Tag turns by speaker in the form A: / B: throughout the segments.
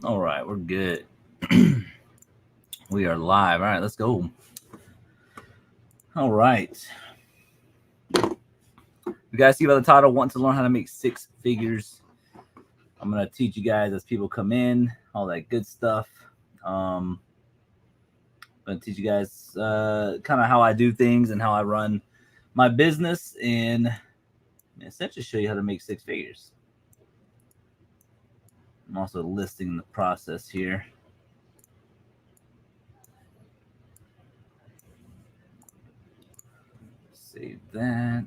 A: All right, we're good. We are live. All right, let's go. All right. You guys see by the title, want to learn how to make six figures. I'm going to teach you guys as people come in, all that good stuff. I'm going to teach you guys kind of how I do things and how I run my business and essentially show you how to make six figures. I'm also listing the process here. Save that.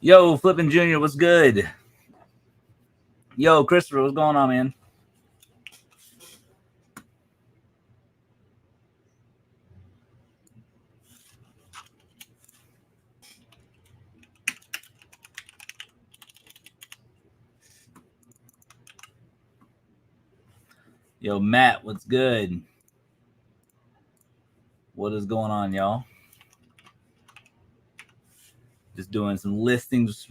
A: Yo, Flippin' Junior, what's good? Yo, Christopher, what's going on, man? Yo, Matt, what's good? What is going on, y'all? Just doing some listings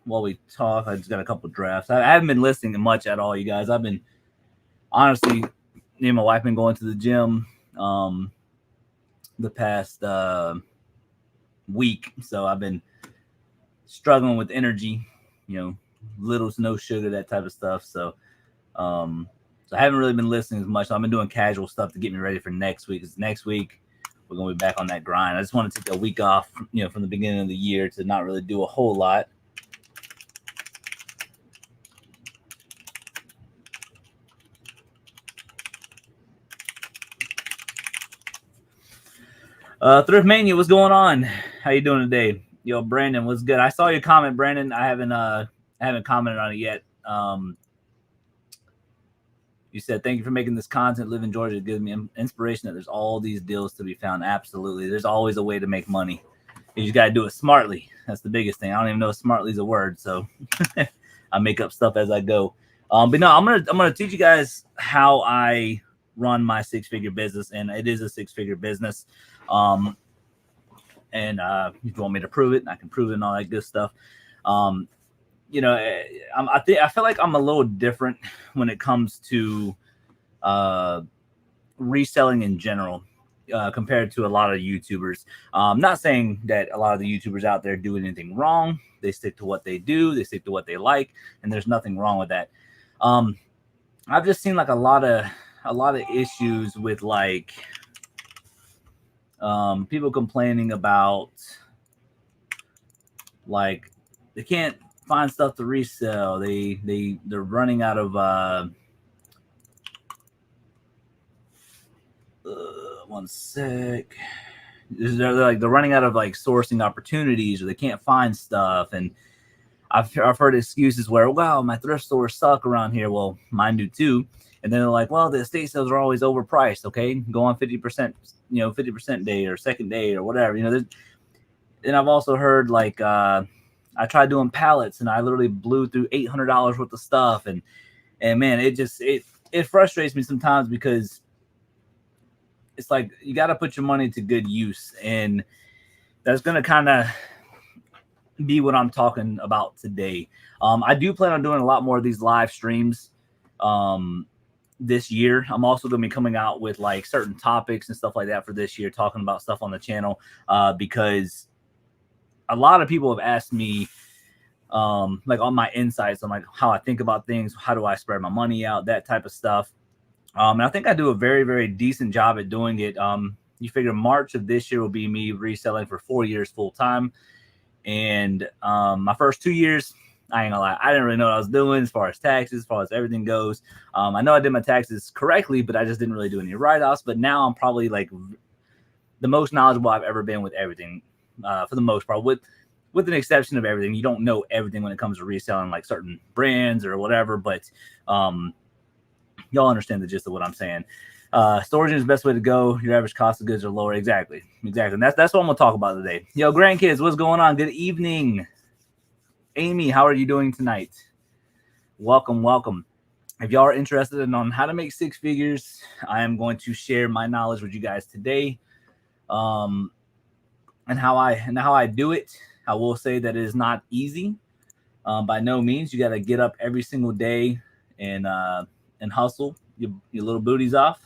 A: while we talk. I just got a couple drafts. I haven't been listing much at all, you guys. I've been honestly, me and my wife been going to the gym the past week, so I've been struggling with energy. Little to no sugar, that type of stuff. So I haven't really been listening as much. So I've been doing casual stuff to get me ready for next week. Because next week we're gonna be back on that grind. I just want to take a week off, from the beginning of the year to not really do a whole lot. Thrift Mania, what's going on? How you doing today? Yo, Brandon, what's good? I saw your comment, Brandon. I haven't commented on it yet. You said, thank you for making this content. Live in Georgia. It gives me inspiration that there's all these deals to be found. Absolutely. There's always a way to make money. You just got to do it smartly. That's the biggest thing. I don't even know if smartly is a word. So I make up stuff as I go. But no, I'm gonna teach you guys how I run my six-figure business, and it is a six-figure business. And if you want me to prove it, I can prove it and all that good stuff. I feel like I'm a little different when it comes to reselling in general compared to a lot of YouTubers. Not saying that a lot of the YouTubers out there do anything wrong. They stick to what they do. They stick to what they like, and there's nothing wrong with that. I've just seen like a lot of issues with like people complaining about like they can't find stuff to resell. They're running out of one sec. They're running out of like sourcing opportunities, or they can't find stuff. And I've heard excuses where, wow, my thrift stores suck around here. Well, mine do too. And then they're like, well, the estate sales are always overpriced. Okay, go on 50%, 50% day or second day or whatever. And I've also heard like I tried doing pallets and I literally blew through $800 worth of stuff, and man, it frustrates me sometimes because it's like you got to put your money to good use, and that's gonna kind of be what I'm talking about today. I do plan on doing a lot more of these live streams this year. I'm also going to be coming out with like certain topics and stuff like that for this year, talking about stuff on the channel because a lot of people have asked me like on my insights on like how I think about things, how do I spread my money out, that type of stuff. And I think I do a very, very decent job at doing it. You figure March of this year will be me reselling for 4 years full time. And my first 2 years, I ain't gonna lie, I didn't really know what I was doing as far as taxes, as far as everything goes. I know I did my taxes correctly, but I just didn't really do any write-offs. But now I'm probably like the most knowledgeable I've ever been with everything, for the most part, with an exception of everything. You don't know everything when it comes to reselling like certain brands or whatever, but y'all understand the gist of what I'm saying. Storage is the best way to go. Your average cost of goods are lower. Exactly. And that's what I'm gonna talk about today. Yo, grandkids, what's going on? Good evening. Amy, how are you doing tonight? Welcome. If y'all are interested in on how to make six figures, I am going to share my knowledge with you guys today, and how I do it. I will say that it is not easy. By no means, you got to get up every single day and hustle your little booties off.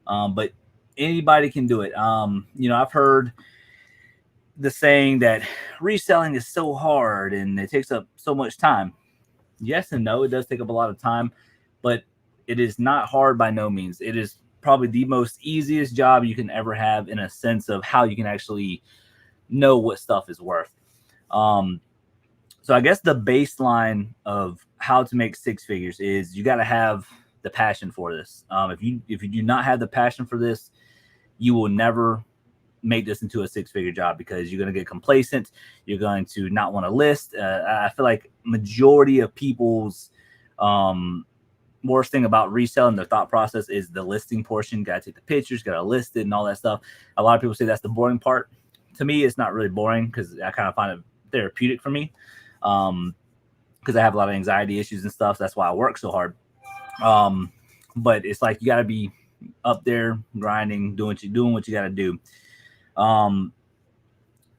A: But anybody can do it. I've heard the saying that reselling is so hard and it takes up so much time. Yes and no, it does take up a lot of time, but it is not hard by no means. It is probably the most easiest job you can ever have in a sense of how you can actually know what stuff is worth. Um, so I guess the baseline of how to make six figures is you got to have the passion for this. If you do not have the passion for this, you will never make this into a six-figure job because you're going to get complacent. You're going to not want to list. I feel like majority of people's worst thing about reselling, their thought process is the listing portion. Got to take the pictures, got to list it and all that stuff. A lot of people say that's the boring part. To me, it's not really boring because I kind of find it therapeutic for me because I have a lot of anxiety issues and stuff. So that's why I work so hard. But it's like you got to be up there grinding, doing what you got to do.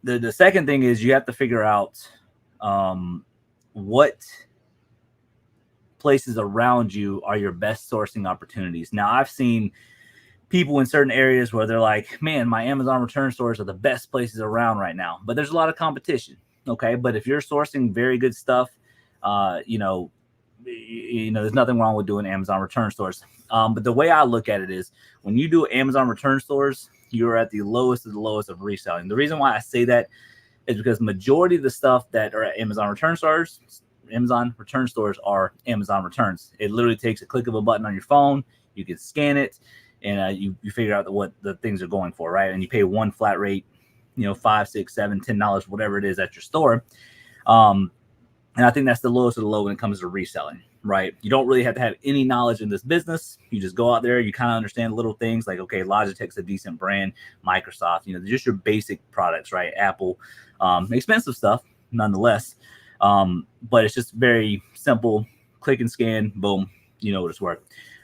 A: The second thing is you have to figure out what places around you are your best sourcing opportunities. Now, I've seen people in certain areas where they're like, man, my Amazon return stores are the best places around right now, but there's a lot of competition. Okay. But if you're sourcing very good stuff, there's nothing wrong with doing Amazon return stores. But the way I look at it is when you do Amazon return stores, you're at the lowest of the lowest of reselling. The reason why I say that is because majority of the stuff that are at Amazon return stores are Amazon returns. It literally takes a click of a button on your phone. You can scan it and you figure out what the things are going for, right? And you pay one flat rate, $5, $6, $7, $10, whatever it is at your store. And I think that's the lowest of the low when it comes to reselling, right? You don't really have to have any knowledge in this business. You just go out there, you kind of understand little things like, okay, Logitech's a decent brand, Microsoft, just your basic products, right? Apple, expensive stuff nonetheless. But it's just very simple, click and scan, boom, you know what it's worth.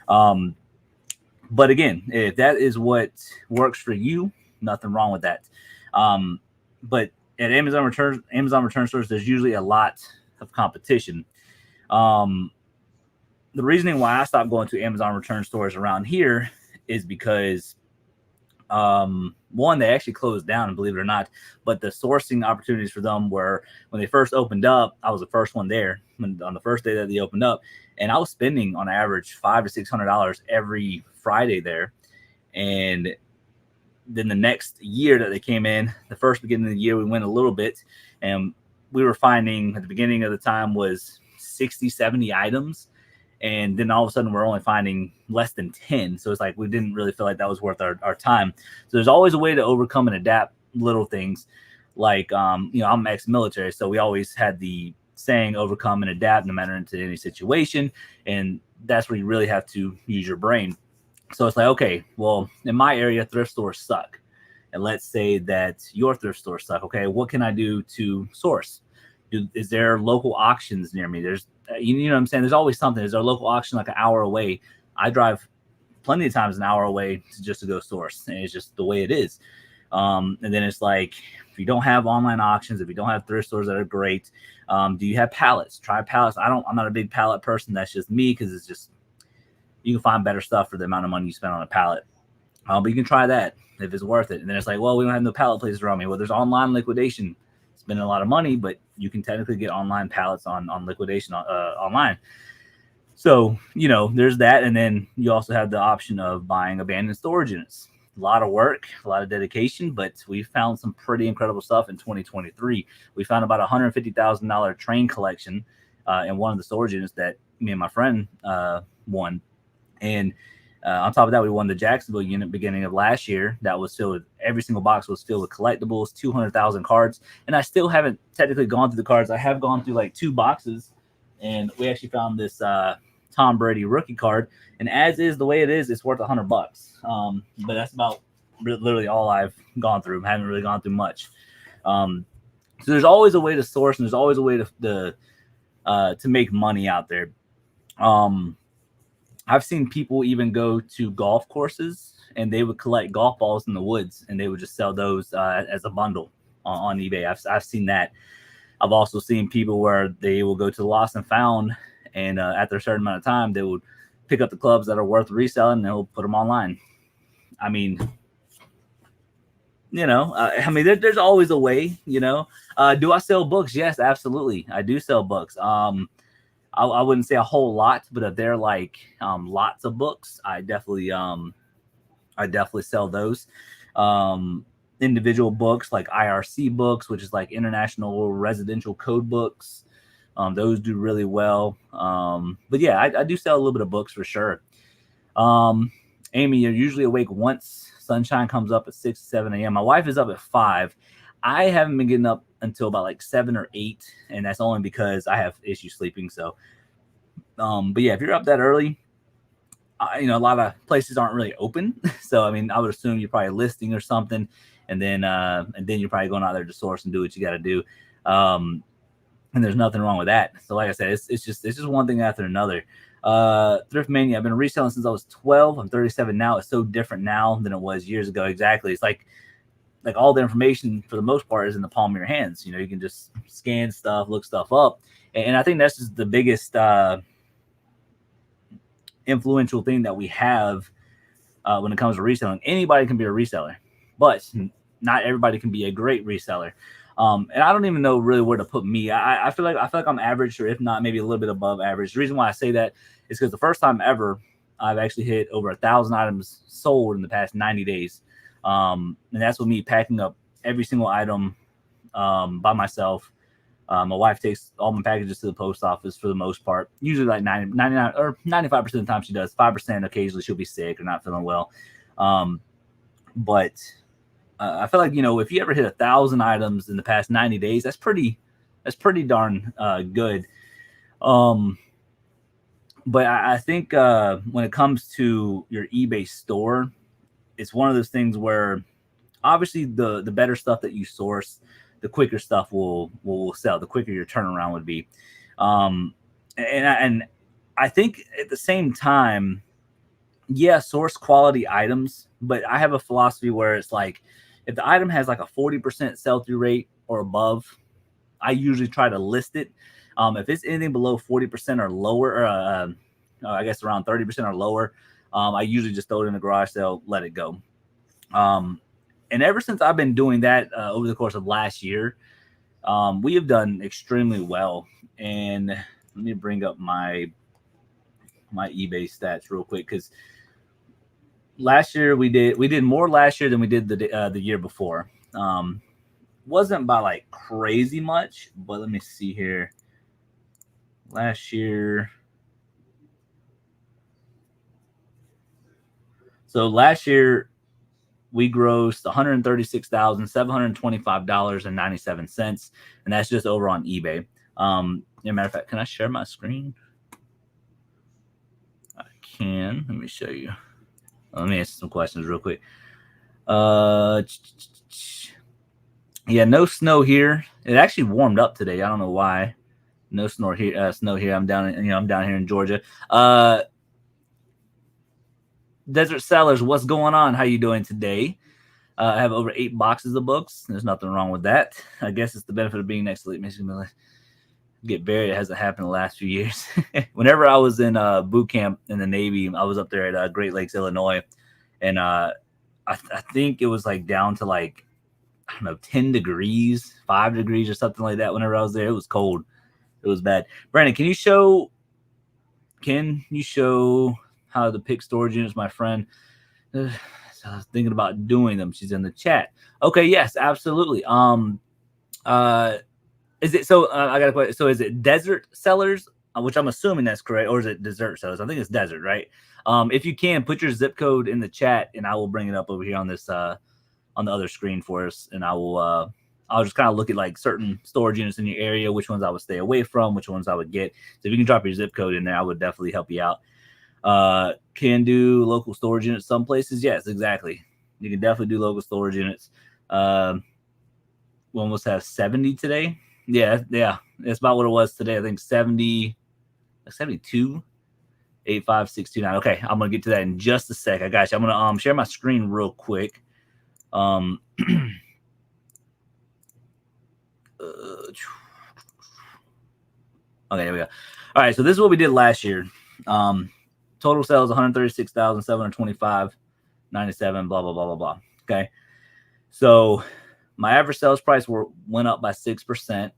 A: But again, if that is what works for you, nothing wrong with that. But at Amazon return stores, there's usually a lot of competition. The reasoning why I stopped going to Amazon return stores around here is because one, they actually closed down, believe it or not, but the sourcing opportunities for them were when they first opened up. I was the first one there on the first day that they opened up, and I was spending on average $500 to $600 every Friday there. And then the next year that they came in, the first beginning of the year, we went a little bit, and we were finding at the beginning of the time was 60, 70 items. And then all of a sudden we're only finding less than 10. So it's like, we didn't really feel like that was worth our time. So there's always a way to overcome and adapt little things like, I'm ex-military. So we always had the saying, overcome and adapt no matter into any situation. And that's where you really have to use your brain. So it's like, okay, well, in my area, thrift stores suck. And let's say that your thrift store suck. Okay, what can I do to source? Is there local auctions near me? There's, you know what I'm saying? There's always something. Is there a local auction like an hour away? I drive plenty of times an hour away just to go source. And it's just the way it is. And then it's like, if you don't have online auctions, if you don't have thrift stores that are great, do you have pallets? Try pallets. I'm not a big pallet person. That's just me because it's just, you can find better stuff for the amount of money you spend on a pallet. But you can try that if it's worth it. And then it's like, well, we don't have no pallet places around me. Well, there's online liquidation. Spending a lot of money, but you can technically get online pallets on liquidation online. So, there's that. And then you also have the option of buying abandoned storage units. A lot of work, a lot of dedication, but we found some pretty incredible stuff in 2023. We found about $150,000 train collection in one of the storage units that me and my friend won. And on top of that, we won the Jacksonville unit beginning of last year. That was filled with, every single box was filled with collectibles, 200,000 cards. And I still haven't technically gone through the cards. I have gone through like 2 boxes, and we actually found this Tom Brady rookie card. And as is the way it is, it's worth $100. But that's about literally all I've gone through. I haven't really gone through much. So there's always a way to source, and there's always a way to make money out there. I've seen people even go to golf courses and they would collect golf balls in the woods and they would just sell those as a bundle on eBay. I've seen that. I've also seen people where they will go to the lost and found, and after a certain amount of time, they would pick up the clubs that are worth reselling and they'll put them online. I mean, there's always a way, Do I sell books? Yes, absolutely. I do sell books. I wouldn't say a whole lot, but if they're like lots of books, I definitely sell those. Individual books like IRC books, which is like International Residential Code books. Those do really well. But yeah, I do sell a little bit of books for sure. Amy, you're usually awake once sunshine comes up at 6, 7 a.m. My wife is up at 5. I haven't been getting up until about like 7 or 8, and that's only because I have issues sleeping. So, but yeah, if you're up that early, a lot of places aren't really open. So, I mean, I would assume you're probably listing or something, and then you're probably going out there to source and do what you got to do. And there's nothing wrong with that. So, like I said, it's just one thing after another. Thrift Mania, I've been reselling since I was 12. I'm 37 now. It's so different now than it was years ago. Exactly. It's like all the information for the most part is in the palm of your hands. You can just scan stuff, look stuff up. And I think that's just the biggest influential thing that we have when it comes to reselling. Anybody can be a reseller, but not everybody can be a great reseller. And I don't even know really where to put me. I feel like I'm average, or if not, maybe a little bit above average. The reason why I say that is because the first time ever I've actually hit over 1,000 items sold in the past 90 days. And that's with me packing up every single item by myself. My wife takes all my packages to the post office for the most part. Usually like 99 or 95% of the time she does. 5% occasionally she'll be sick or not feeling well. But I feel like, if you ever hit 1,000 items in the past 90 days, that's pretty darn good. But I think when it comes to your eBay store, it's one of those things where obviously the better stuff that you source, the quicker stuff will sell, the quicker your turnaround would be. And I think at the same time, yeah, source quality items, but I have a philosophy where it's like, if the item has like a 40% sell-through rate or above, I usually try to list it. If it's anything below 40% or lower, or I guess around 30% or lower, I usually just throw it in the garage sale, let it go. And ever since I've been doing that over the course of last year, we have done extremely well. And let me bring up my eBay stats real quick, because last year we did more last year than we did the year before. Wasn't by like crazy much, but let me see here. Last year, we grossed $136,725.97, and that's just over on eBay. Matter of fact, can I share my screen? I can. Let me show you. Let me answer some questions real quick. Yeah, no snow here. It actually warmed up today. I don't know why. No snow here. I'm down here in Georgia. Desert Sellers, what's going on? How you doing today? I have over 8 boxes of books. There's nothing wrong with that. I guess it's the benefit of being next to Lake Michigan. Get buried. It hasn't happened the last few years. Whenever I was in boot camp in the Navy, I was up there at Great Lakes, Illinois, and I think it was like down to like, I don't know, 10 degrees, 5 degrees or something like that. Whenever I was there, it was cold. It was bad. Brandon, can you show how to pick storage units, my friend? So I was thinking about doing them. She's in the chat. Okay, yes, absolutely. Is it so? I got a question. So is it Desert Sellers, which I'm assuming that's correct, or is it Desert Sellers? I think it's Desert, right? If you can, put your zip code in the chat, and I will bring it up over here on this on the other screen for us, and I'll just kind of look at like certain storage units in your area, which ones I would stay away from, which ones I would get. So if you can drop your zip code in there, I would definitely help you out. Can do local storage units some places. Yes, exactly. You can definitely do local storage units. We almost have 70 today. Yeah. That's about what it was today. I think 72, 85629. Okay, I'm gonna get to that in just a sec. I got you. I'm gonna share my screen real quick. Okay, here we go. All right, so this is what we did last year. Total sales 136,725.97. Blah blah blah blah blah. Okay, so my average sales price went up by 6%.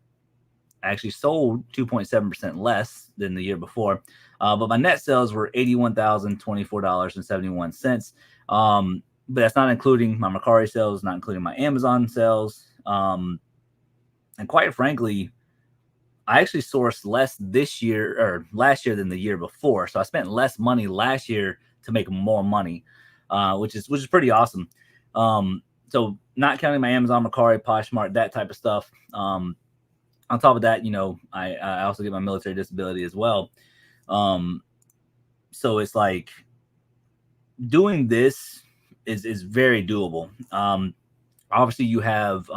A: I actually sold 2.7% less than the year before, but my net sales were $81,024.71. But that's not including my Mercari sales, not including my Amazon sales, and quite frankly, I actually sourced less this year or last year than the year before. So I spent less money last year to make more money, which is pretty awesome. So not counting my Amazon, Mercari, Poshmark, that type of stuff. On top of that, you know, I also get my military disability as well. So it's like doing this is very doable. Obviously you have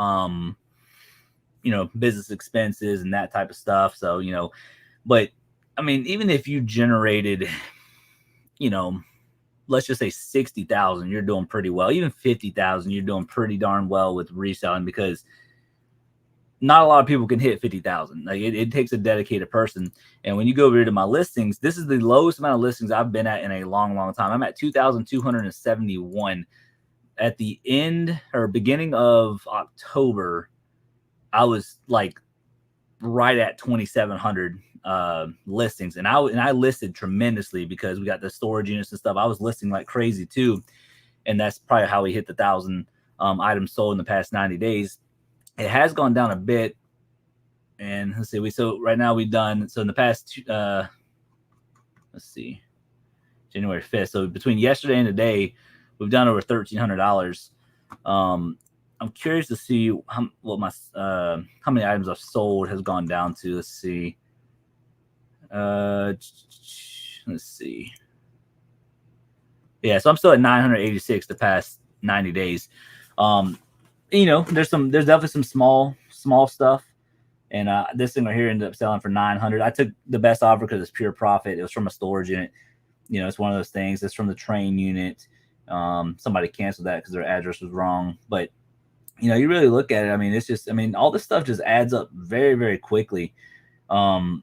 A: you know, business expenses and that type of stuff. So, you know, but I mean, even if you generated, you know, let's just say 60,000, you're doing pretty well. Even 50,000, you're doing pretty darn well with reselling, because not a lot of people can hit 50,000. Like it takes a dedicated person. And when you go over to my listings, this is the lowest amount of listings I've been at in a long, long time. I'm at 2,271 at the end or beginning of October. I was like right at 2,700 listings, and I listed tremendously because we got the storage units and stuff. I was listing like crazy too, and that's probably how we hit the 1,000 items sold in the past 90 days. It has gone down a bit, and let's see. So right now we've done so in the past. Let's see, January 5th. So between yesterday and today, we've done over $1,300. I'm curious to see how many items I've sold has gone down to. Let's see. Yeah, so I'm still at 986 the past 90 days. You know, there's definitely some small stuff. And this thing right here ended up selling for 900. I took the best offer because it's pure profit. It was from a storage unit. You know, it's one of those things. It's from the train unit. Somebody canceled that because their address was wrong. But you know, you really look at it. I mean, it's just, I mean, all this stuff just adds up very, very quickly. I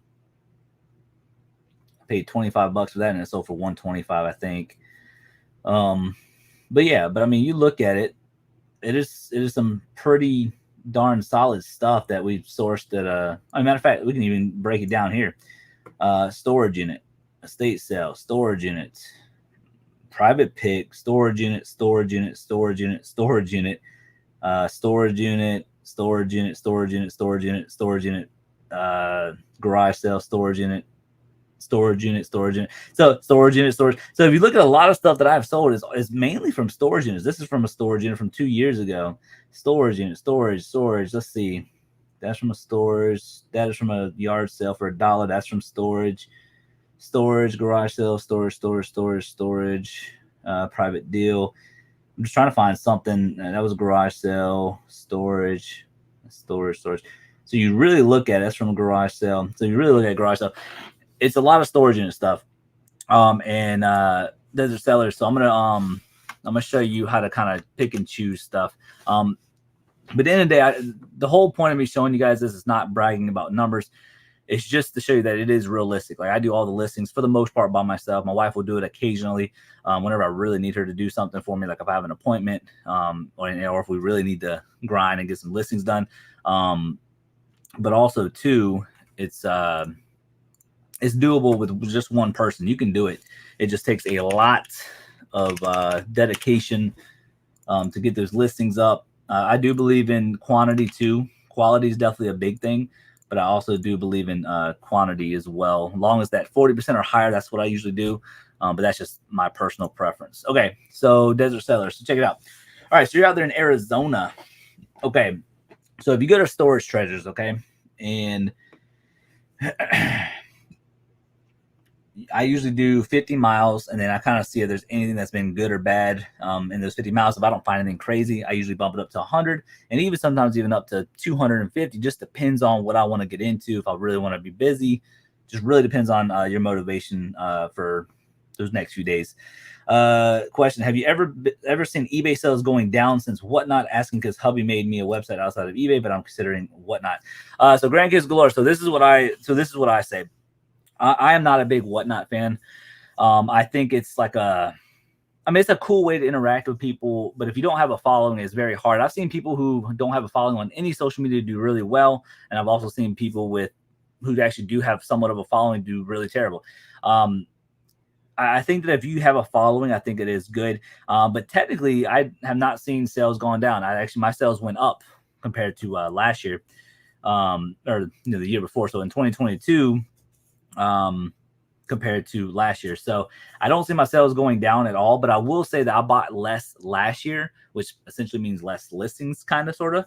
A: paid $25 for that, and it sold for $125, I think. But yeah, but I mean, you look at it, it is some pretty darn solid stuff that we've sourced at as a matter of fact, we can even break it down here. Storage unit, estate sale, storage unit, private pick, storage unit, storage unit, storage unit, storage unit. Storage unit, storage unit, storage unit, storage unit, storage unit, garage sale, storage unit, storage unit, storage unit. So storage unit, storage. So if you look at a lot of stuff that I've sold is mainly from storage units. This is from a storage unit from 2 years ago. Storage unit, storage. Let's see. That's from a storage. That is from a yard sale for $1. That's from storage. Storage, garage sale, storage, private deal. I'm just trying to find something. That was a garage sale, storage. So you really look at it. That's from a garage sale. So you really look at garage sale. It's a lot of storage unit stuff. And desert sellers. So I'm gonna show you how to kind of pick and choose stuff. But at the end of the day, the whole point of me showing you guys this is not bragging about numbers. It's just to show you that it is realistic. Like I do all the listings for the most part by myself. My wife will do it occasionally whenever I really need her to do something for me, like if I have an appointment or if we really need to grind and get some listings done. But also too, it's doable with just one person. You can do it. It just takes a lot of dedication to get those listings up. I do believe in quantity too. Quality is definitely a big thing. But I also do believe in quantity as well. As long as that 40% or higher, that's what I usually do. But that's just my personal preference. Okay, so desert sellers. So check it out. All right, so you're out there in Arizona. Okay, so if you go to Storage Treasures, okay, and I usually do 50 miles, and then I kind of see if there's anything that's been good or bad in those 50 miles. If I don't find anything crazy, I usually bump it up to 100, and even sometimes even up to 250. Just depends on what I want to get into. If I really want to be busy, just really depends on your motivation for those next few days. Question: have you ever seen eBay sales going down since Whatnot? Asking because hubby made me a website outside of eBay, but I'm considering Whatnot. So grandkids galore. So this is what I say. I am not a big Whatnot fan. I think it's like it's a cool way to interact with people, but if you don't have a following, it's very hard. I've seen people who don't have a following on any social media do really well, and I've also seen people who actually do have somewhat of a following do really terrible. I think that if you have a following, I think it is good. But technically, I have not seen sales going down. My sales went up compared to last year, or the year before. So in 2022, compared to last year, so I don't see my sales going down at all. But I will say that I bought less last year, which essentially means less listings, kind of, sort of,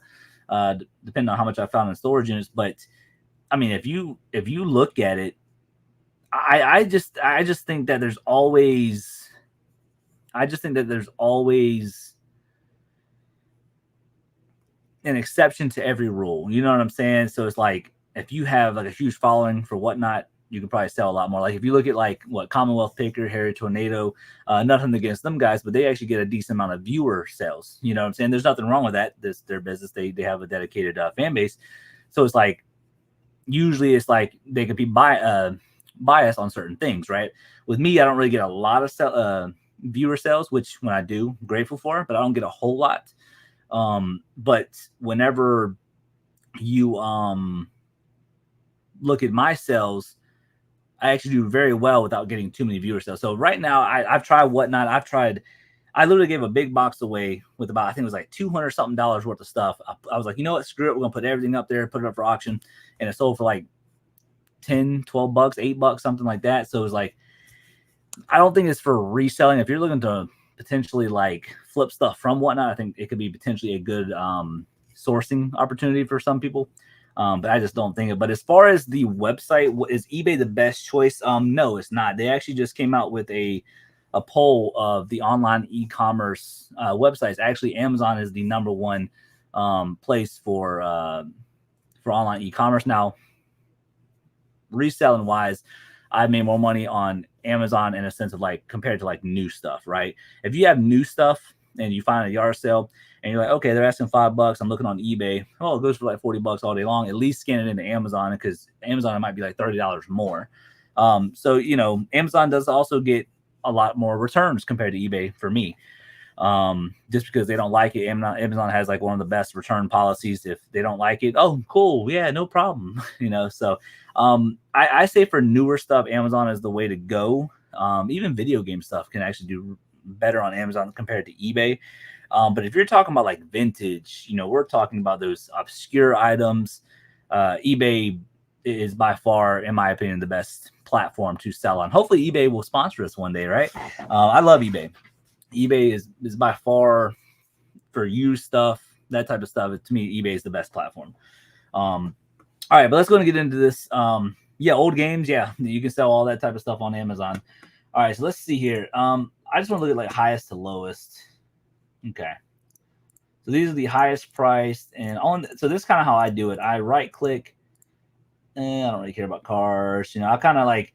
A: depending on how much I found in storage units. But I mean, if you look at it, I just think that there's always an exception to every rule. You know what I'm saying? So it's like if you have like a huge following for Whatnot, you can probably sell a lot more. Like if you look at like what Commonwealth Picker, Harry Tornado, nothing against them guys, but they actually get a decent amount of viewer sales. You know what I'm saying? There's nothing wrong with that. This their business. They have a dedicated fan base. So it's like usually it's like they could be biased on certain things, right? With me, I don't really get a lot of viewer sales, which when I do, I'm grateful for, but I don't get a whole lot. But whenever you look at my sales, I actually do very well without getting too many viewer sales. So right now, I've tried Whatnot. I literally gave a big box away with about, I think it was like $200 something worth of stuff. I was like, you know what, screw it. We're gonna put everything up there, put it up for auction, and it sold for like 10, 12 bucks, $8, something like that. So it was like, I don't think it's for reselling. If you're looking to potentially like flip stuff from Whatnot, I think it could be potentially a good sourcing opportunity for some people. But I just don't think it. But as far as the website, is eBay the best choice? No, it's not. They actually just came out with a poll of the online e-commerce websites. Actually, Amazon is the number one place for online e-commerce. Now, reselling wise, I made more money on Amazon in a sense of like compared to like new stuff, right? If you have new stuff and you find a yard sale and you're like, okay, they're asking $5. I'm looking on eBay. Oh, it goes for like $40 all day long. At least scan it into Amazon, because Amazon it might be like $30 more. So Amazon does also get a lot more returns compared to eBay for me. Just because they don't like it. Amazon has like one of the best return policies. If they don't like it, oh, cool, yeah, no problem. So I say for newer stuff, Amazon is the way to go. Even video game stuff can actually do better on Amazon compared to eBay. But if you're talking about like vintage, we're talking about those obscure items. eBay is by far, in my opinion, the best platform to sell on. Hopefully eBay will sponsor us one day, right? I love eBay. eBay is by far, for used stuff, that type of stuff. To me, eBay is the best platform. All right, but let's go and get into this. Old games. Yeah, you can sell all that type of stuff on Amazon. All right, so let's see here. I just want to look at like highest to lowest. Okay. So these are the highest priced, and so this is kind of how I do it. I right click. I don't really care about cars. I kind of like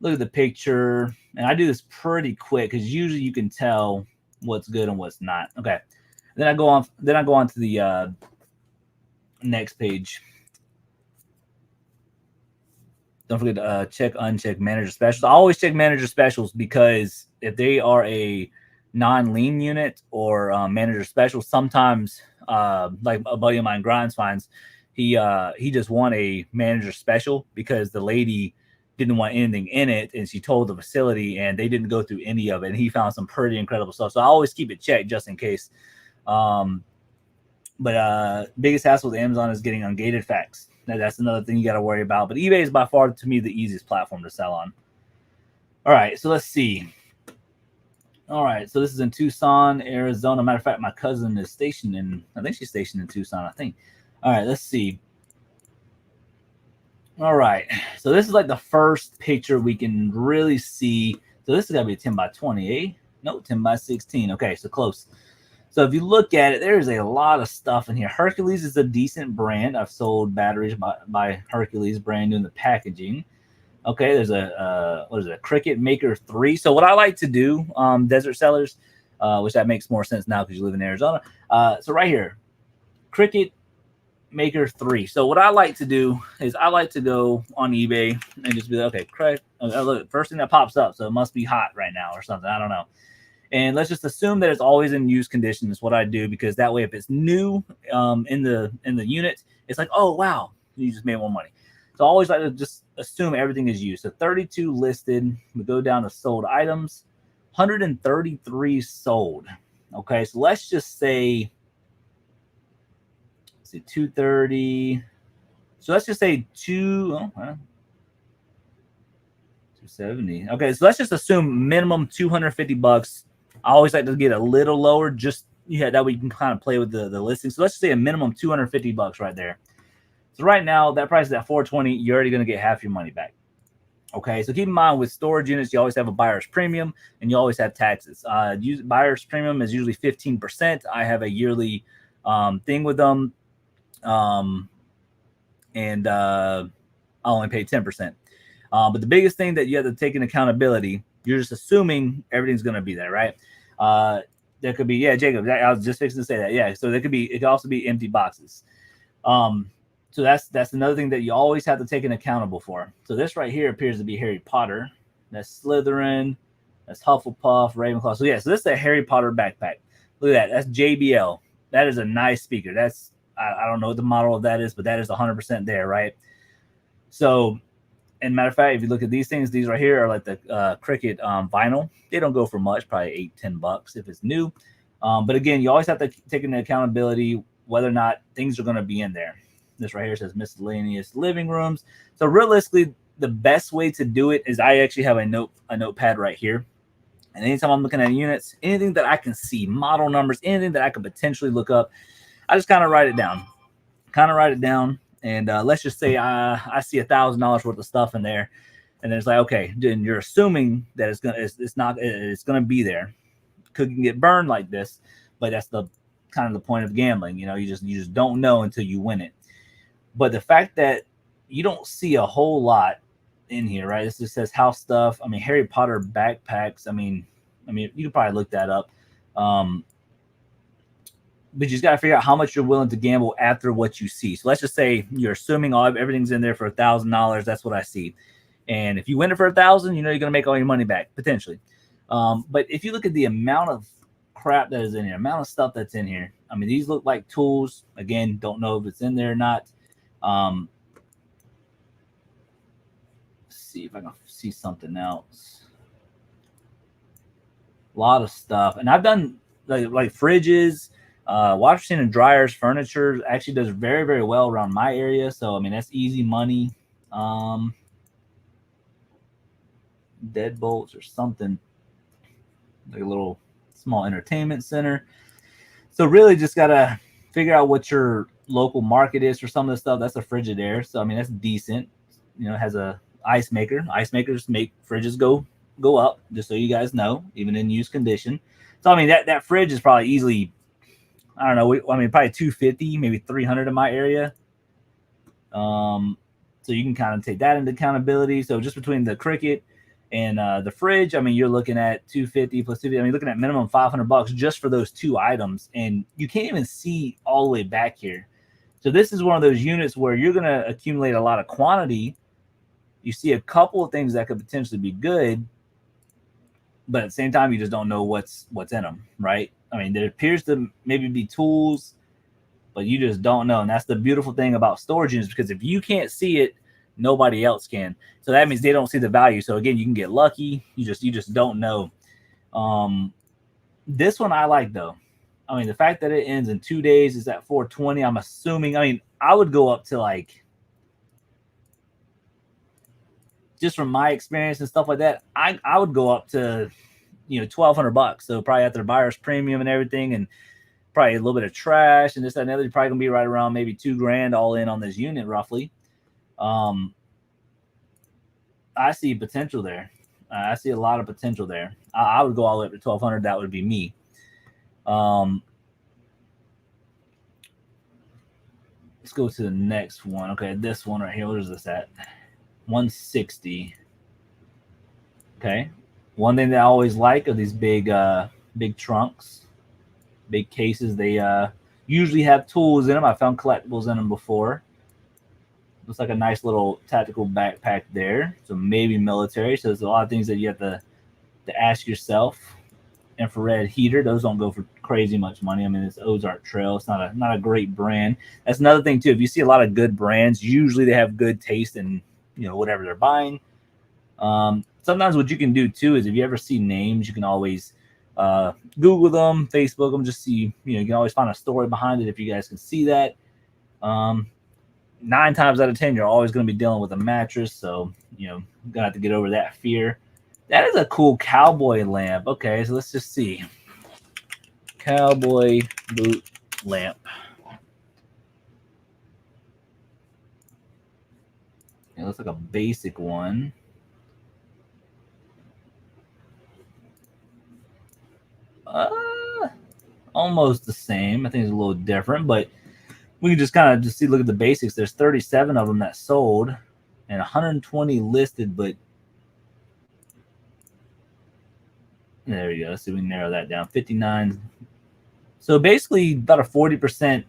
A: look at the picture, and I do this pretty quick because usually you can tell what's good and what's not. Okay. Then I go on to the next page. Don't forget to uncheck manager specials. I always check manager specials, because if they are a non-lean unit or manager special, sometimes like a buddy of mine, Grimes, finds he just won a manager special because the lady didn't want anything in it, and she told the facility and they didn't go through any of it, and he found some pretty incredible stuff. So I always keep it checked just in case. But biggest hassle with Amazon is getting ungated facts. That's another thing you got to worry about. But eBay is by far, to me, the easiest platform to sell on. All right, so let's see. All right, so this is in Tucson, Arizona. Matter of fact, my cousin is stationed in, I think she's stationed in Tucson, I think. All right, let's see. All right, so this is like the first picture we can really see. So this is got to be a 10 by 20, eh? No, 10 by 16. Okay, so close. So if you look at it, there's a lot of stuff in here. Hercules is a decent brand. I've sold batteries by Hercules, brand new in the packaging. Okay, there's a what is it, a Cricket Maker 3. So what I like to do, desert sellers, which that makes more sense now because you live in Arizona. So right here, Cricket Maker 3. So what I like to do is I like to go on eBay and just be like, okay, correct. Look, first thing that pops up, so it must be hot right now or something. I don't know. And let's just assume that it's always in used condition. Is what I do, because that way, if it's new in the unit, it's like, oh wow, you just made more money. So I always like to just assume everything is used. So 32 listed. We go down to sold items, 133 sold. Okay, so let's just say, let's see, 230. So let's just say 270. Okay, so let's just assume minimum $250. I always like to get a little lower, just that way you can kind of play with the listing. So let's just say a minimum $250 right there. So right now that price is at 420. You're already going to get half your money back. Okay, so keep in mind with storage units, you always have a buyer's premium and you always have taxes. Buyer's premium is usually 15%. I have a yearly thing with them, and I only pay 10%. But the biggest thing that you have to take in accountability, you're just assuming everything's going to be there, right? There could be, Jacob, I was just fixing to say that. Yeah, so it could also be empty boxes. So that's another thing that you always have to take an accountable for. So this right here appears to be Harry Potter. That's Slytherin. That's Hufflepuff, Ravenclaw. So yeah, so this is a Harry Potter backpack. Look at that. That's JBL. That is a nice speaker. That's I don't know what the model of that is, but that is 100% there, right? So, and matter of fact, if you look at these things, these right here are like the Cricket vinyl. They don't go for much, probably $8-10 if it's new. But again, you always have to take into accountability whether or not things are going to be in there. This right here says miscellaneous living rooms. So realistically, the best way to do it is I actually have a notepad right here. And anytime I'm looking at units, anything that I can see, model numbers, anything that I could potentially look up, I just kind of write it down. And let's just say I see $1,000 worth of stuff in there, and then it's like, okay, then you're assuming that it's gonna be there. Could get burned like this, but that's the kind of the point of gambling. You just don't know until you win it. But the fact that you don't see a whole lot in here, right? This just says house stuff. I mean, Harry Potter backpacks. I mean, you can probably look that up. But you just got to figure out how much you're willing to gamble after what you see. So let's just say you're assuming everything's in there for $1,000. That's what I see. And if you win it for $1,000, you're going to make all your money back potentially. But if you look at the amount of crap that is in here, amount of stuff that's in here, I mean, these look like tools. Again, don't know if it's in there or not. Let's see if I can see something else. A lot of stuff, and I've done like fridges. Washing and dryers, furniture actually does very, very well around my area. So, I mean, that's easy money. Deadbolts or something, like a little small entertainment center. So really just got to figure out what your local market is for some of the stuff. That's a Frigidaire. So, I mean, that's decent. It has a ice maker. Ice makers make fridges go up, just so you guys know, even in used condition. So, I mean, that fridge is probably easily, I don't know. Probably 250, maybe 300 in my area. So you can kind of take that into accountability. So just between the Cricket and the fridge, I mean, you're looking at 250 plus 250. I mean, looking at minimum $500 just for those two items, and you can't even see all the way back here. So this is one of those units where you're going to accumulate a lot of quantity. You see a couple of things that could potentially be good, but at the same time, you just don't know what's in them, right? I mean, there appears to maybe be tools, but you just don't know. And that's the beautiful thing about storage units, because if you can't see it, nobody else can. So that means they don't see the value. So again, you can get lucky. You just don't know. This one I like though. I mean, the fact that it ends in 2 days is at 420. I'm assuming. I mean, I would go up to like, just from my experience and stuff like that, I would go up to $1,200. So probably after the buyer's premium and everything, and probably a little bit of trash and this, that, and the other, you're probably gonna be right around maybe $2,000 all in on this unit roughly. I see potential there. I see a lot of potential there. I would go all the way up to 1,200. That would be me. Let's go to the next one. Okay, this one right here. What is this at? 160. Okay. One thing that I always like are these big trunks, big cases. They usually have tools in them. I found collectibles in them before. Looks like a nice little tactical backpack there. So maybe military. So there's a lot of things that you have to ask yourself. Infrared heater. Those don't go for crazy much money. I mean, it's Ozark Trail. It's not a great brand. That's another thing too. If you see a lot of good brands, usually they have good taste in whatever they're buying. Sometimes what you can do too is if you ever see names, you can always Google them, Facebook them, just see. You can always find a story behind it if you guys can see that. 9 times out of 10, you're always going to be dealing with a mattress, so you're gonna have to get over that fear. That is a cool cowboy lamp. Okay, so let's just see. Cowboy boot lamp. It looks like a basic one. Almost the same. I think it's a little different, but we can just kind of just look at the basics. There's 37 of them that sold and 120 listed, but there you go. So we can narrow that down. 59. So basically about a 40%,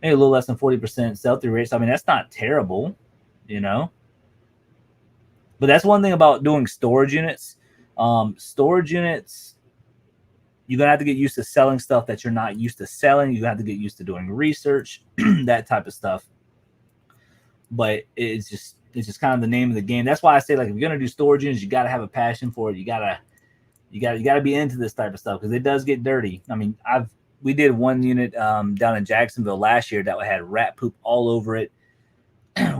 A: maybe a little less than 40% sell-through rate. So I mean, that's not terrible, But that's one thing about doing storage units. Storage units, you're going to have to get used to selling stuff that you're not used to selling. You have to get used to doing research, that type of stuff. But it's just kind of the name of the game. That's why I say, like, if you're going to do storage units, you got to have a passion for it. You got to be into this type of stuff because it does get dirty. I mean, we did one unit down in Jacksonville last year that had rat poop all over it.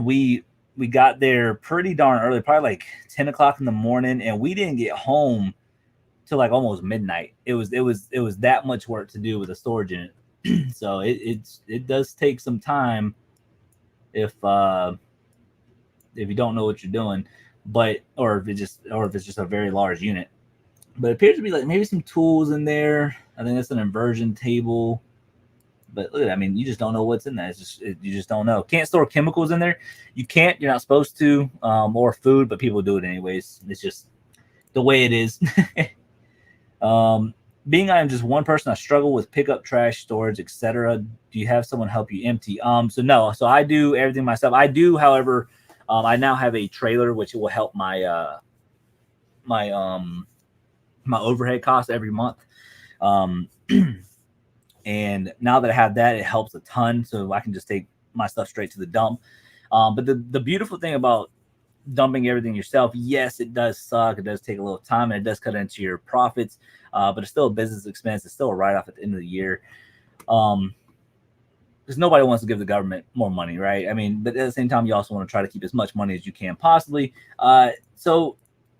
A: We got there pretty darn early, probably like 10 o'clock in the morning, and we didn't get home till like almost midnight. It was that much work to do with a storage unit. So it does take some time if you don't know what you're doing, or if it's just a very large unit. But it appears to be like maybe some tools in there. I think that's an inversion table. But look at that. I mean, you just don't know what's in there. You just don't know. Can't store chemicals in there. You can't. You're not supposed to. Or food, but people do it anyways. It's just the way it is. Being I am just one person, I struggle with pickup, trash, storage, etc. Do you have someone help you empty? So no. So I do everything myself. I do, however, I now have a trailer which will help my my overhead costs every month. And now that I have that, it helps a ton. So I can just take my stuff straight to the dump. But the beautiful thing about dumping everything yourself, yes, it does suck. It does take a little time, and it does cut into your profits. But it's still a business expense. It's still a write-off at the end of the year. Because nobody wants to give the government more money, right? I mean, but at the same time, you also want to try to keep as much money as you can possibly. So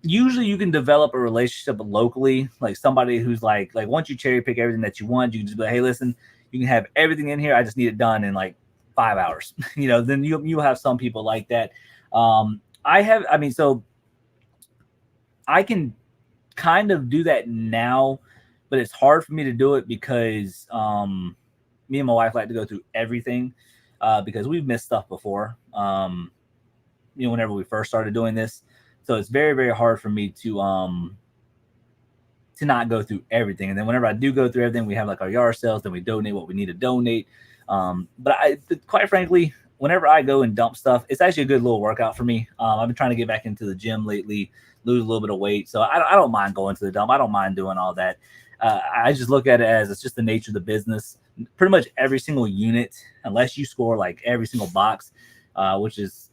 A: usually you can develop a relationship locally, like somebody who's like once you cherry pick everything that you want, you can just be like, hey, listen, you can have everything in here. I just need it done in like 5 hours. Then you'll have some people like that. So I can kind of do that now, but it's hard for me to do it because me and my wife like to go through everything because we've missed stuff before. Whenever we first started doing this. So it's very, very hard for me to not go through everything. And then whenever I do go through everything, we have like our yard sales, then we donate what we need to donate. But quite frankly, whenever I go and dump stuff, it's actually a good little workout for me. I've been trying to get back into the gym lately, lose a little bit of weight. So I don't mind going to the dump. I don't mind doing all that. I just look at it as it's just the nature of the business. Pretty much every single unit, unless you score like every single box, which is,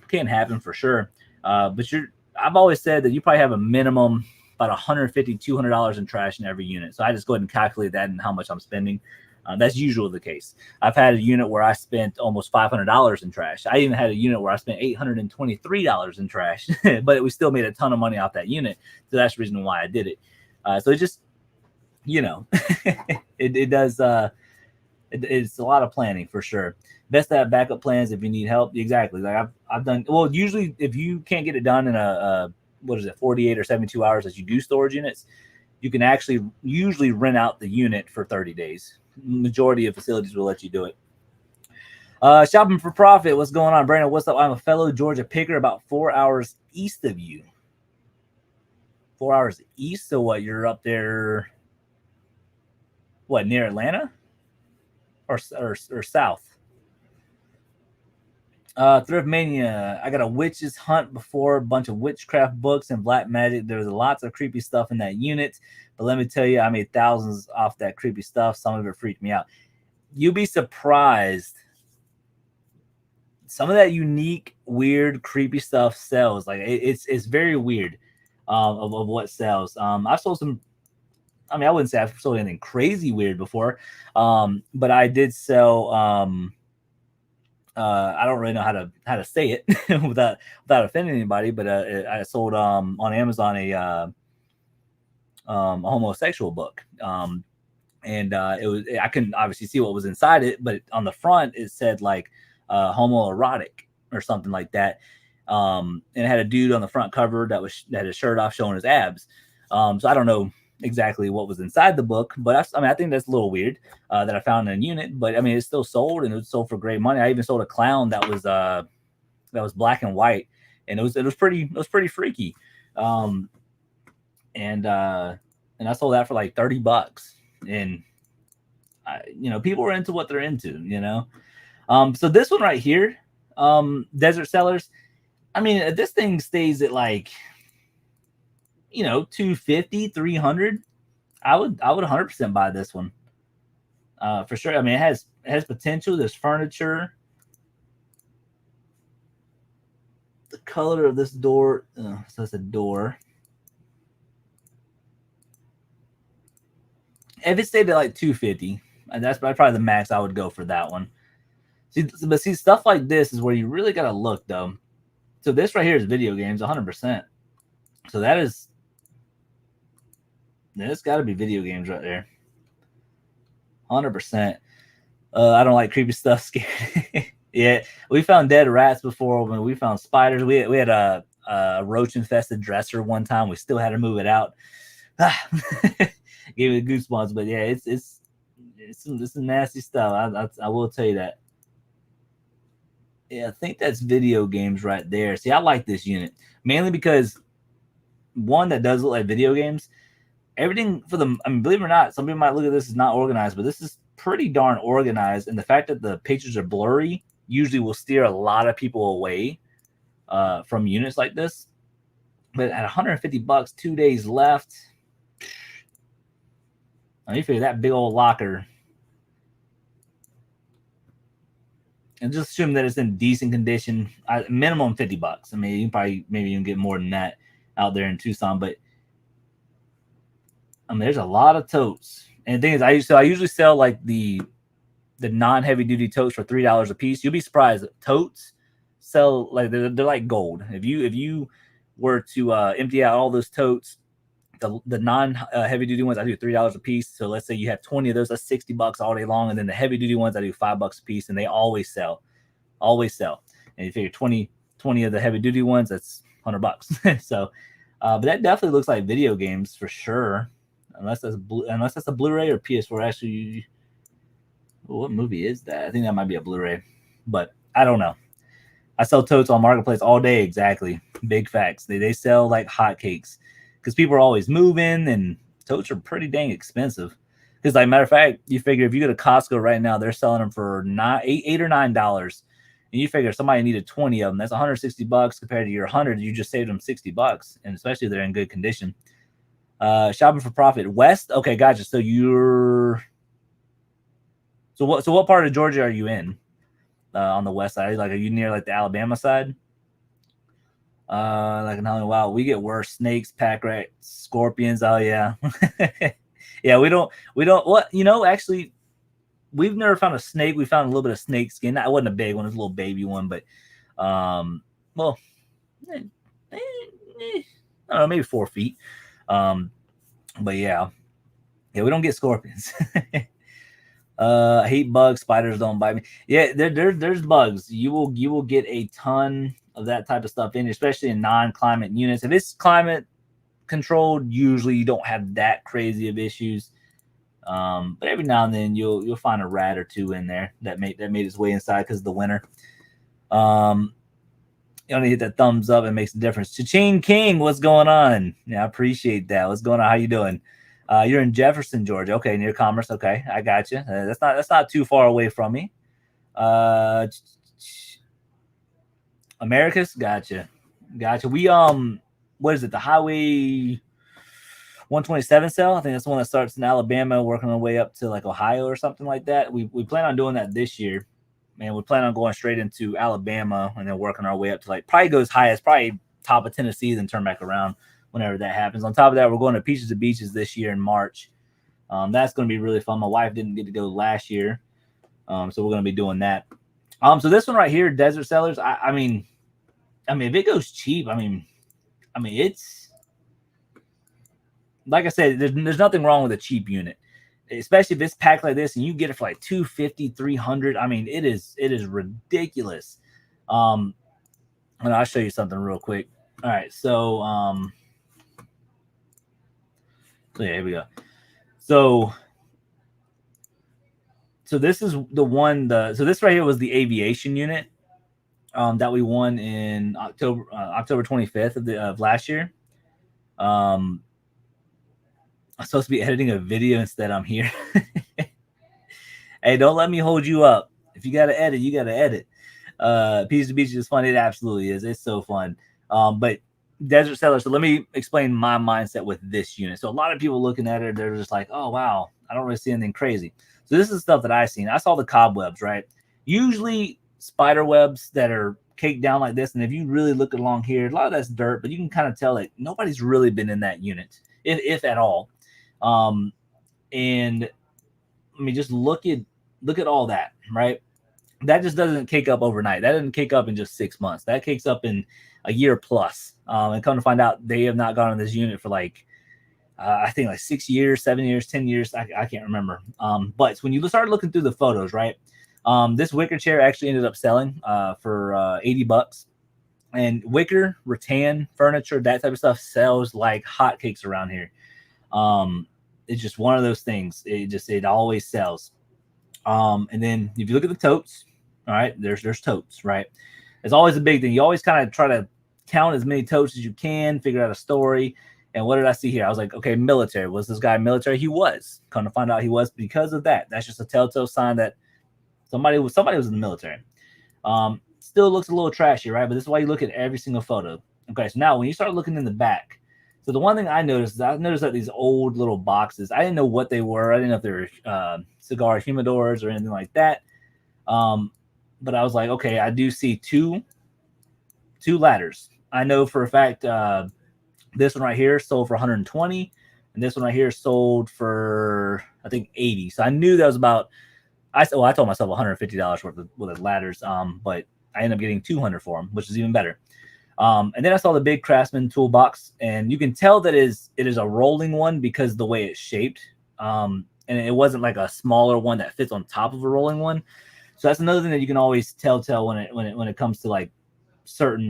A: can happen for sure. But I've always said that you probably have a minimum about $150, $200 in trash in every unit. So I just go ahead and calculate that and how much I'm spending. That's usually the case. I've had a unit where I spent almost $500 in trash. I even had a unit where I spent $823 in trash, but we still made a ton of money off that unit. So that's the reason why I did it. So it just, it does. It's a lot of planning for sure. Best to have backup plans if you need help. Exactly. Like I've done. Well, usually if you can't get it done in a 48 or 72 hours as you do storage units, you can actually usually rent out the unit for 30 days. Majority of facilities will let you do it. Shopping for profit. What's going on, Brandon? What's up? I'm a fellow Georgia picker, about 4 hours east of you. 4 hours east. So what? You're up there? What, near Atlanta, or south? Thrift Mania. I got a witch's hunt before, a bunch of witchcraft books and black magic. There's lots of creepy stuff in that unit, but let me tell you, I made thousands off that creepy stuff. Some of it freaked me out. You'd be surprised. Some of that unique, weird, creepy stuff sells. Like it's very weird of what sells. I've sold some. I mean, I wouldn't say I've sold anything crazy weird before, but I did sell. I don't really know how to say it without offending anybody, but I sold on Amazon a homosexual book, and it was, I couldn't obviously see what was inside it, but on the front it said like homoerotic or something like that, and it had a dude on the front cover that had his shirt off showing his abs. So I don't know exactly what was inside the book, but I think that's a little weird that I found in a unit. But I mean, it's still sold, and it was sold for great money. I even sold a clown that was black and white, and it was pretty freaky. And I sold that for like $30, and people were into what they're into. So this one right here, Desert Sellers. I mean, this thing stays at like, 250, 300. I would 100% buy this one. For sure. I mean, it has potential. There's furniture. The color of this door, so it's a door. If it stayed at like 250, and that's probably the max I would go for that one. See, stuff like this is where you really got to look, though. So this right here is video games, 100%. So that's got to be video games right there, 100%. I don't like creepy stuff. Scary. Yeah, we found dead rats before. When we found spiders, we had a roach infested dresser one time. We still had to move it out. Gave me the goosebumps. But yeah, it's some nasty stuff. I will tell you that. Yeah, I think that's video games right there. See, I like this unit mainly because, one, that does look like video games. Everything for them, I mean, believe it or not, some people might look at this as not organized, but this is pretty darn organized. And the fact that the pictures are blurry usually will steer a lot of people away from units like this. But at $150, 2 days left. You figure that big old locker. And just assume that it's in decent condition. Minimum $50. I mean, you can probably maybe even get more than that out there in Tucson. But I mean, there's a lot of totes. And the thing is, I usually sell like the non-heavy duty totes for $3 a piece. You'll be surprised. Totes sell like they're like gold. If you were to empty out all those totes, the non-heavy duty ones, I do $3 a piece. So let's say you have 20 of those, that's $60 all day long. And then the heavy duty ones, I do $5 a piece, and they always sell. And you figure 20 of the heavy duty ones, that's $100. So, but that definitely looks like video games for sure. Unless that's a Blu-ray or PS4. Actually, what movie is that? I think that might be a Blu-ray, but I don't know. I sell totes on Marketplace all day. Exactly. Big facts. They sell like hotcakes because people are always moving, and totes are pretty dang expensive. Because, like, matter of fact, you figure if you go to Costco right now, they're selling them for $8 or $9, and you figure somebody needed 20 of them. That's $160 compared to your 100. You just saved them $60, and especially if they're in good condition. Shopping for profit. West. Okay, gotcha. So what part of Georgia are you in? On the west side, like, are you near like the Alabama side? Like in Hollywood, wow, we get worse. Snakes, pack rats, scorpions. Oh yeah, yeah. We don't. What actually, we've never found a snake. We found a little bit of snake skin. That wasn't a big one; it was a little baby one, but well, I don't know, maybe 4 feet. But yeah, we don't get scorpions. I hate bugs. Spiders don't bite me. Yeah, there's bugs. You will get a ton of that type of stuff in, especially in non-climate units. If it's climate controlled, usually you don't have that crazy of issues. But every now and then you'll find a rat or two in there that made its way inside because of the winter. You only hit that thumbs up, it makes a difference. Cha-ching King, what's going on? Yeah, I appreciate that. What's going on? How you doing? You're in Jefferson, Georgia. Okay, near Commerce. Okay, I got you. That's not too far away from me. Americas, gotcha. We what is it? The Highway 127 sale. I think that's the one that starts in Alabama, working our way up to like Ohio or something like that. We plan on doing that this year. Man, we plan on going straight into Alabama and then working our way up to like probably goes highest, probably top of Tennessee, then turn back around whenever that happens. On top of that, we're going to Peaches to Beaches this year in March. That's going to be really fun. My wife didn't get to go last year, so we're going to be doing that. So this one right here, Desert Sellers. I mean, if it goes cheap, I mean, it's like I said, there's nothing wrong with a cheap unit, especially if it's packed like this and you get it for like $250, $300. I mean, it is ridiculous. And I'll show you something real quick. All right, so yeah, here we go. So this is the one. So this right here was the Aviation unit that we won in October 25th of last year. I'm supposed to be editing a video instead. I'm here. Hey, don't let me hold you up. If you got to edit, you got to edit. Peaches to Beaches is fun. It absolutely is. It's so fun. But Desert Seller. So let me explain my mindset with this unit. So a lot of people looking at it, they're just like, oh, wow, I don't really see anything crazy. So this is stuff that I seen. I saw the cobwebs, right? Usually spider webs that are caked down like this. And if you really look along here, a lot of that's dirt, but you can kind of tell that nobody's really been in that unit, if at all. And I mean, just look at all that, right? That just doesn't cake up overnight. That doesn't cake up in just 6 months. That cakes up in a year plus. And come to find out, they have not gone on this unit for like, I think like 6 years, 7 years, 10 years. I can't remember. But when you start looking through the photos, right? This wicker chair actually ended up selling for $80. And wicker, rattan, furniture, that type of stuff sells like hotcakes around here. It's just one of those things. It always sells. And then if you look at the totes, all right, there's totes, right? It's always a big thing. You always kind of try to count as many totes as you can, figure out a story. And what did I see here? I was like, okay, military. Was this guy military? He was. Come to find out he was because of that. That's just a telltale sign that somebody was in the military. Still looks a little trashy, right? But this is why you look at every single photo. Okay, so now when you start looking in the back, so the one thing I noticed that these old little boxes, I didn't know what they were. I didn't know if they were cigar humidors or anything like that. But I was like, okay, I do see two ladders. I know for a fact this one right here sold for 120, and this one right here sold for I think 80. So I knew that was about. I told myself $150 worth of ladders. But I ended up getting 200 for them, which is even better. And then I saw the big Craftsman toolbox, and you can tell that it is a rolling one because the way it's shaped. And it wasn't like a smaller one that fits on top of a rolling one. So that's another thing that you can always tell when it comes to like certain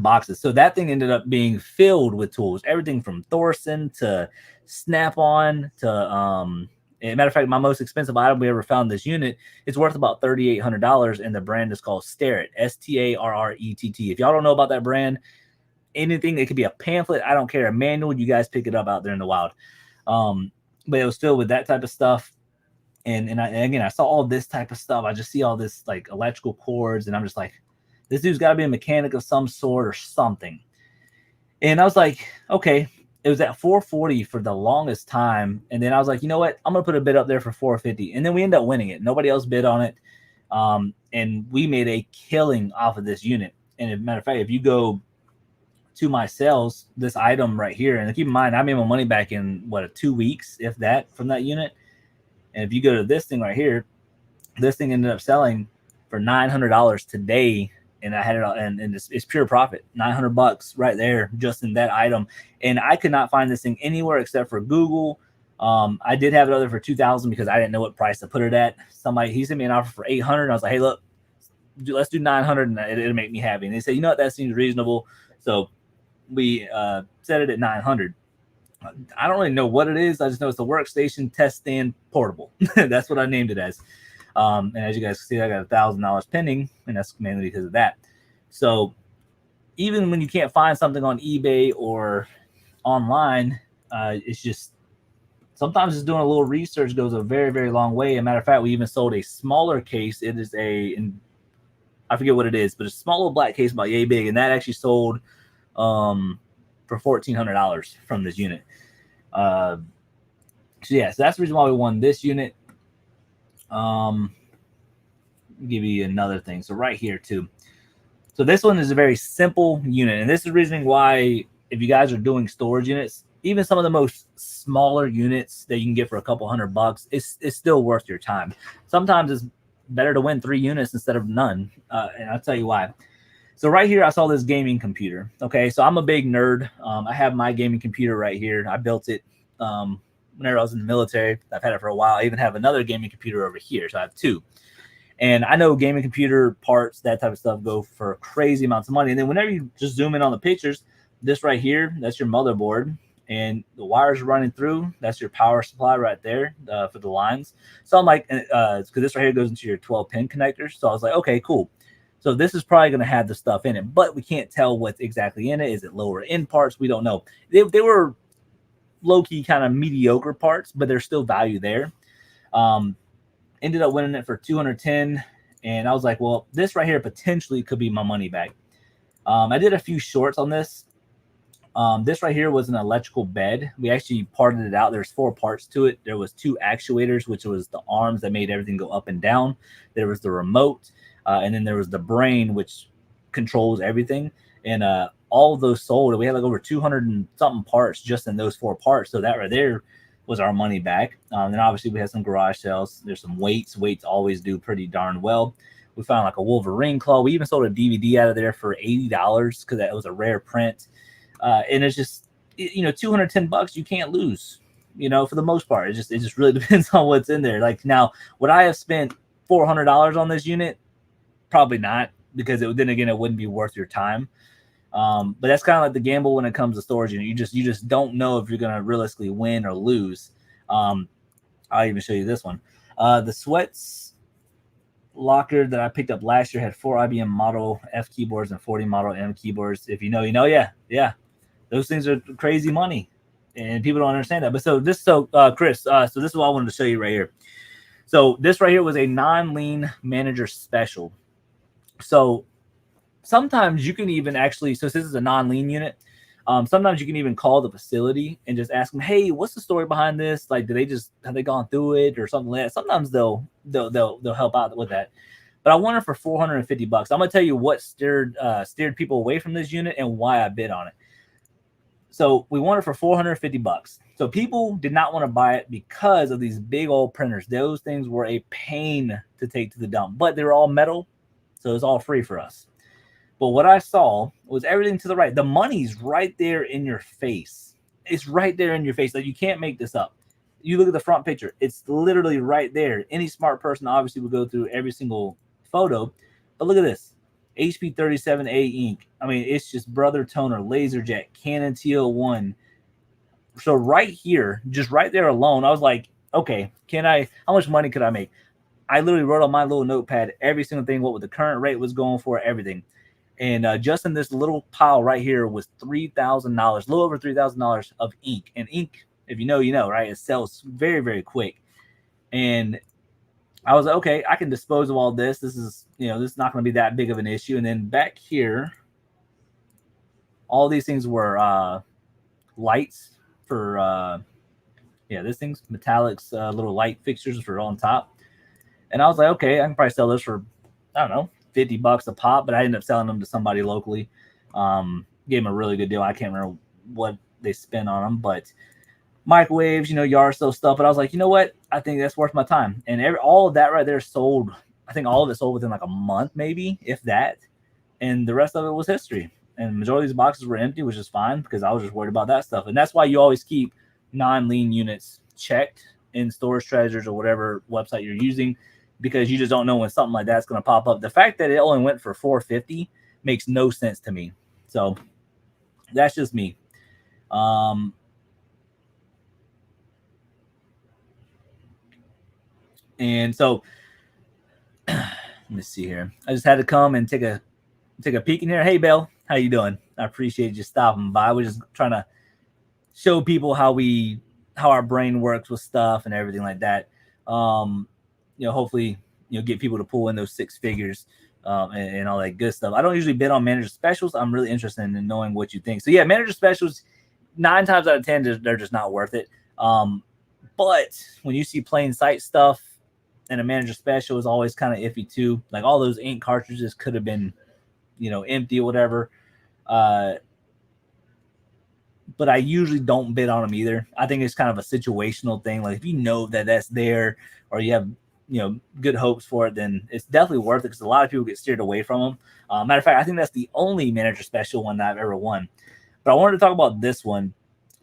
A: boxes. So that thing ended up being filled with tools, everything from Thorson to Snap-on to as a matter of fact, my most expensive item we ever found in this unit, it's worth about $3,800, and the brand is called Starrett, Starrett. If y'all don't know about that brand, anything, it could be a pamphlet, I don't care, a manual, you guys pick it up out there in the wild. But it was filled with that type of stuff. And I saw all this type of stuff. I just see all this like electrical cords, and I'm just like, this dude's got to be a mechanic of some sort or something. And I was like, okay. It was at $440 for the longest time. And then I was like, you know what? I'm going to put a bid up there for $450. And then we end up winning it. Nobody else bid on it. And we made a killing off of this unit. And as a matter of fact, if you go to my sales, this item right here, and keep in mind, I made my money back in 2 weeks, if that, from that unit. And if you go to this thing right here, this thing ended up selling for $900 today. And I had it, and it's pure profit, $900 right there, just in that item. And I could not find this thing anywhere except for Google. I did have it other for $2,000 because I didn't know what price to put it at. He sent me an offer for $800. And I was like, hey, look, let's do $900, and it'll make me happy. And they said, you know what, that seems reasonable. So we set it at $900. I don't really know what it is. I just know it's the workstation test stand portable. That's what I named it as. And as you guys can see, I got $1,000 pending, and that's mainly because of that. So even when you can't find something on eBay or online, it's just sometimes just doing a little research goes a very, very long way. As a matter of fact, we even sold a smaller case. It is I forget what it is, but a small little black case about yay big, and that actually sold for $1,400 from this unit. So yeah, so that's the reason why we won this unit. Give you another thing. So right here too. So this one is a very simple unit, and this is the reasoning why if you guys are doing storage units, even some of the most smaller units that you can get for a couple $100, it's still worth your time. Sometimes it's better to win 3 units instead of none, and I'll tell you why. So right here, I saw this gaming computer. Okay, so I'm a big nerd. I have my gaming computer right here. I built it whenever I was in the military. I've had it for a while. I even have another gaming computer over here, so I have 2. And I know gaming computer parts, that type of stuff, go for crazy amounts of money. And then whenever you just zoom in on the pictures, this right here, that's your motherboard. And the wires running through, that's your power supply right there for the lines. So I'm like, because this right here goes into your 12-pin connectors. So I was like, okay, cool. So this is probably going to have the stuff in it, but we can't tell what's exactly in it. Is it lower end parts? We don't know. They were low-key kind of mediocre parts, but there's still value there. Ended up winning it for $210, and I was like, well, this right here potentially could be my money back. I did a few shorts on this. This right here was an electrical bed. We actually parted it out. There's 4 parts to it. There was 2 actuators, which was the arms that made everything go up and down. There was the remote, and then there was the brain, which controls everything. And all of those sold. We had like over 200 and something parts just in those 4 parts. So that right there was our money back. And obviously we had some garage sales. There's some weights. Weights always do pretty darn well. We found like a Wolverine claw. We even sold a DVD out of there for $80 because that was a rare print. And it's just, $210 you can't lose, for the most part. It just really depends on what's in there. Like now, would I have spent $400 on this unit? Probably not, because it wouldn't be worth your time. But that's kind of like the gamble when it comes to storage unit. You just don't know if you're gonna realistically win or lose. I'll even show you this one. The Sweats locker that I picked up last year had 4 IBM Model F keyboards and 40 Model M keyboards. If you know, you know. Yeah. Those things are crazy money, and people don't understand that. But Chris, so this is what I wanted to show you right here. So this right here was a non-lean manager special. So sometimes you can even actually, so this is a non-lean unit. Sometimes you can even call the facility and just ask them, hey, what's the story behind this? Like, have they gone through it or something like that? Sometimes they'll help out with that. But I won it for $450. I'm gonna tell you what steered people away from this unit and why I bid on it. So we won it for $450. So people did not want to buy it because of these big old printers. Those things were a pain to take to the dump, but they were all metal, so it's all free for us. But what I saw was everything to the right. The money's right there in your face. It's right there in your face. Like, you can't make this up. You look at the front picture. It's literally right there. Any smart person obviously would go through every single photo. But look at this. HP 37A ink. I mean, it's just Brother Toner, LaserJet, Canon TL1. So right here, just right there alone, I was like, okay, how much money could I make? I literally wrote on my little notepad every single thing, what the current rate was going for, everything. And just in this little pile right here was $3,000, a little over $3,000 of ink. And ink, if you know, right? It sells very, very quick. And I was like, okay, I can dispose of all this. This is not going to be that big of an issue. And then back here, all these things were lights for, this thing's metallics, little light fixtures for on top. And I was like, okay, I can probably sell this for, I don't know, $50 a pop, but I ended up selling them to somebody locally. Gave them a really good deal. I can't remember what they spent on them, but microwaves, yard sale stuff. But I was like, you know what? I think that's worth my time. And all of that right there sold. I think all of it sold within like a month, maybe, if that. And the rest of it was history. And the majority of these boxes were empty, which is fine because I was just worried about that stuff. And that's why you always keep non-lean units checked in Storage Treasures or whatever website you're using, because you just don't know when something like that's going to pop up. The fact that it only went for $450 makes no sense to me. So that's just me. And so let me see here. I just had to come and take a peek in here. Hey, Bill, how you doing? I appreciate you stopping by. We're just trying to show people how our brain works with stuff and everything like that. Hopefully, get people to pull in those six figures and all that good stuff. I don't usually bid on manager specials. I'm really interested in knowing what you think. So yeah, manager specials, 9 times out of 10, they're just not worth it. But when you see plain sight stuff and a manager special is always kind of iffy too. Like all those ink cartridges could have been, empty or whatever. But I usually don't bid on them either. I think it's kind of a situational thing. Like if you know that that's there or you have, good hopes for it, then it's definitely worth it because a lot of people get steered away from them. Matter of fact, I think that's the only manager special one that I've ever won. But I wanted to talk about this one.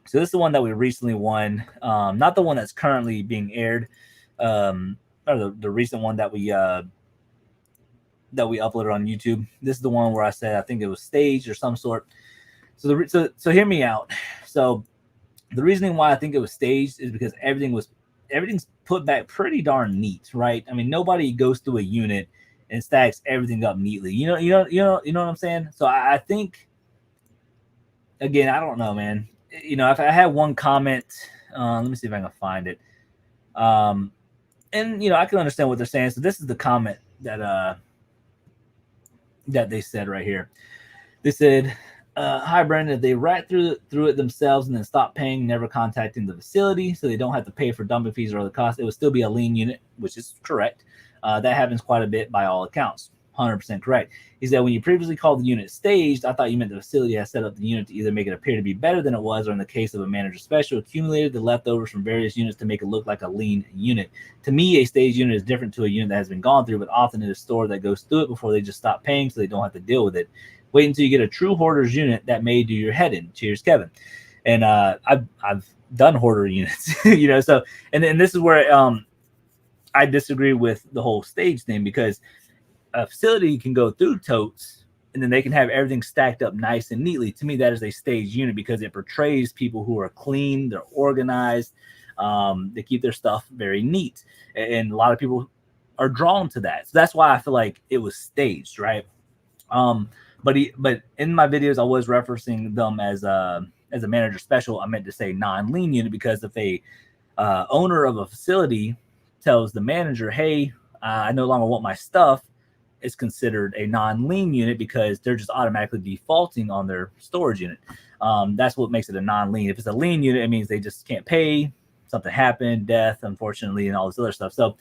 A: So this is the one that we recently won. Not the one that's currently being aired, or the recent one that we uploaded on YouTube. This is the one where I said I think it was staged or some sort. So hear me out. So the reasoning why I think it was staged is because everything's put back pretty darn neat, right? I mean, nobody goes through a unit and stacks everything up neatly. You know what I'm saying? So I think, again, I don't know, man. If I had one comment, let me see if I can find it. And I can understand what they're saying. So this is the comment that they said right here. They said, hi, Brandon, they rat through it themselves and then stop paying, never contacting the facility, so they don't have to pay for dumping fees or other costs. It would still be a lean unit, which is correct. That happens quite a bit by all accounts. 100% correct. He said, when you previously called the unit staged, I thought you meant the facility has set up the unit to either make it appear to be better than it was, or in the case of a manager special, accumulated the leftovers from various units to make it look like a lean unit. To me, a staged unit is different to a unit that has been gone through, but often it is a store that goes through it before they just stop paying so they don't have to deal with it. Wait until you get a true hoarder's unit that may do your head in. Cheers, Kevin. And I've done hoarder units, So and this is where I disagree with the whole stage thing, because a facility can go through totes and then they can have everything stacked up nice and neatly. To me, that is a staged unit because it portrays people who are clean, they're organized, they keep their stuff very neat, and a lot of people are drawn to that. So that's why I feel like it was staged, right? But in my videos, I was referencing them as a manager special. I meant to say non-lean unit, because if a owner of a facility tells the manager, hey, I no longer want my stuff, it's considered a non-lean unit because they're just automatically defaulting on their storage unit. That's what makes it a non-lean. If it's a lean unit, it means they just can't pay, something happened, death, unfortunately, and all this other stuff. So,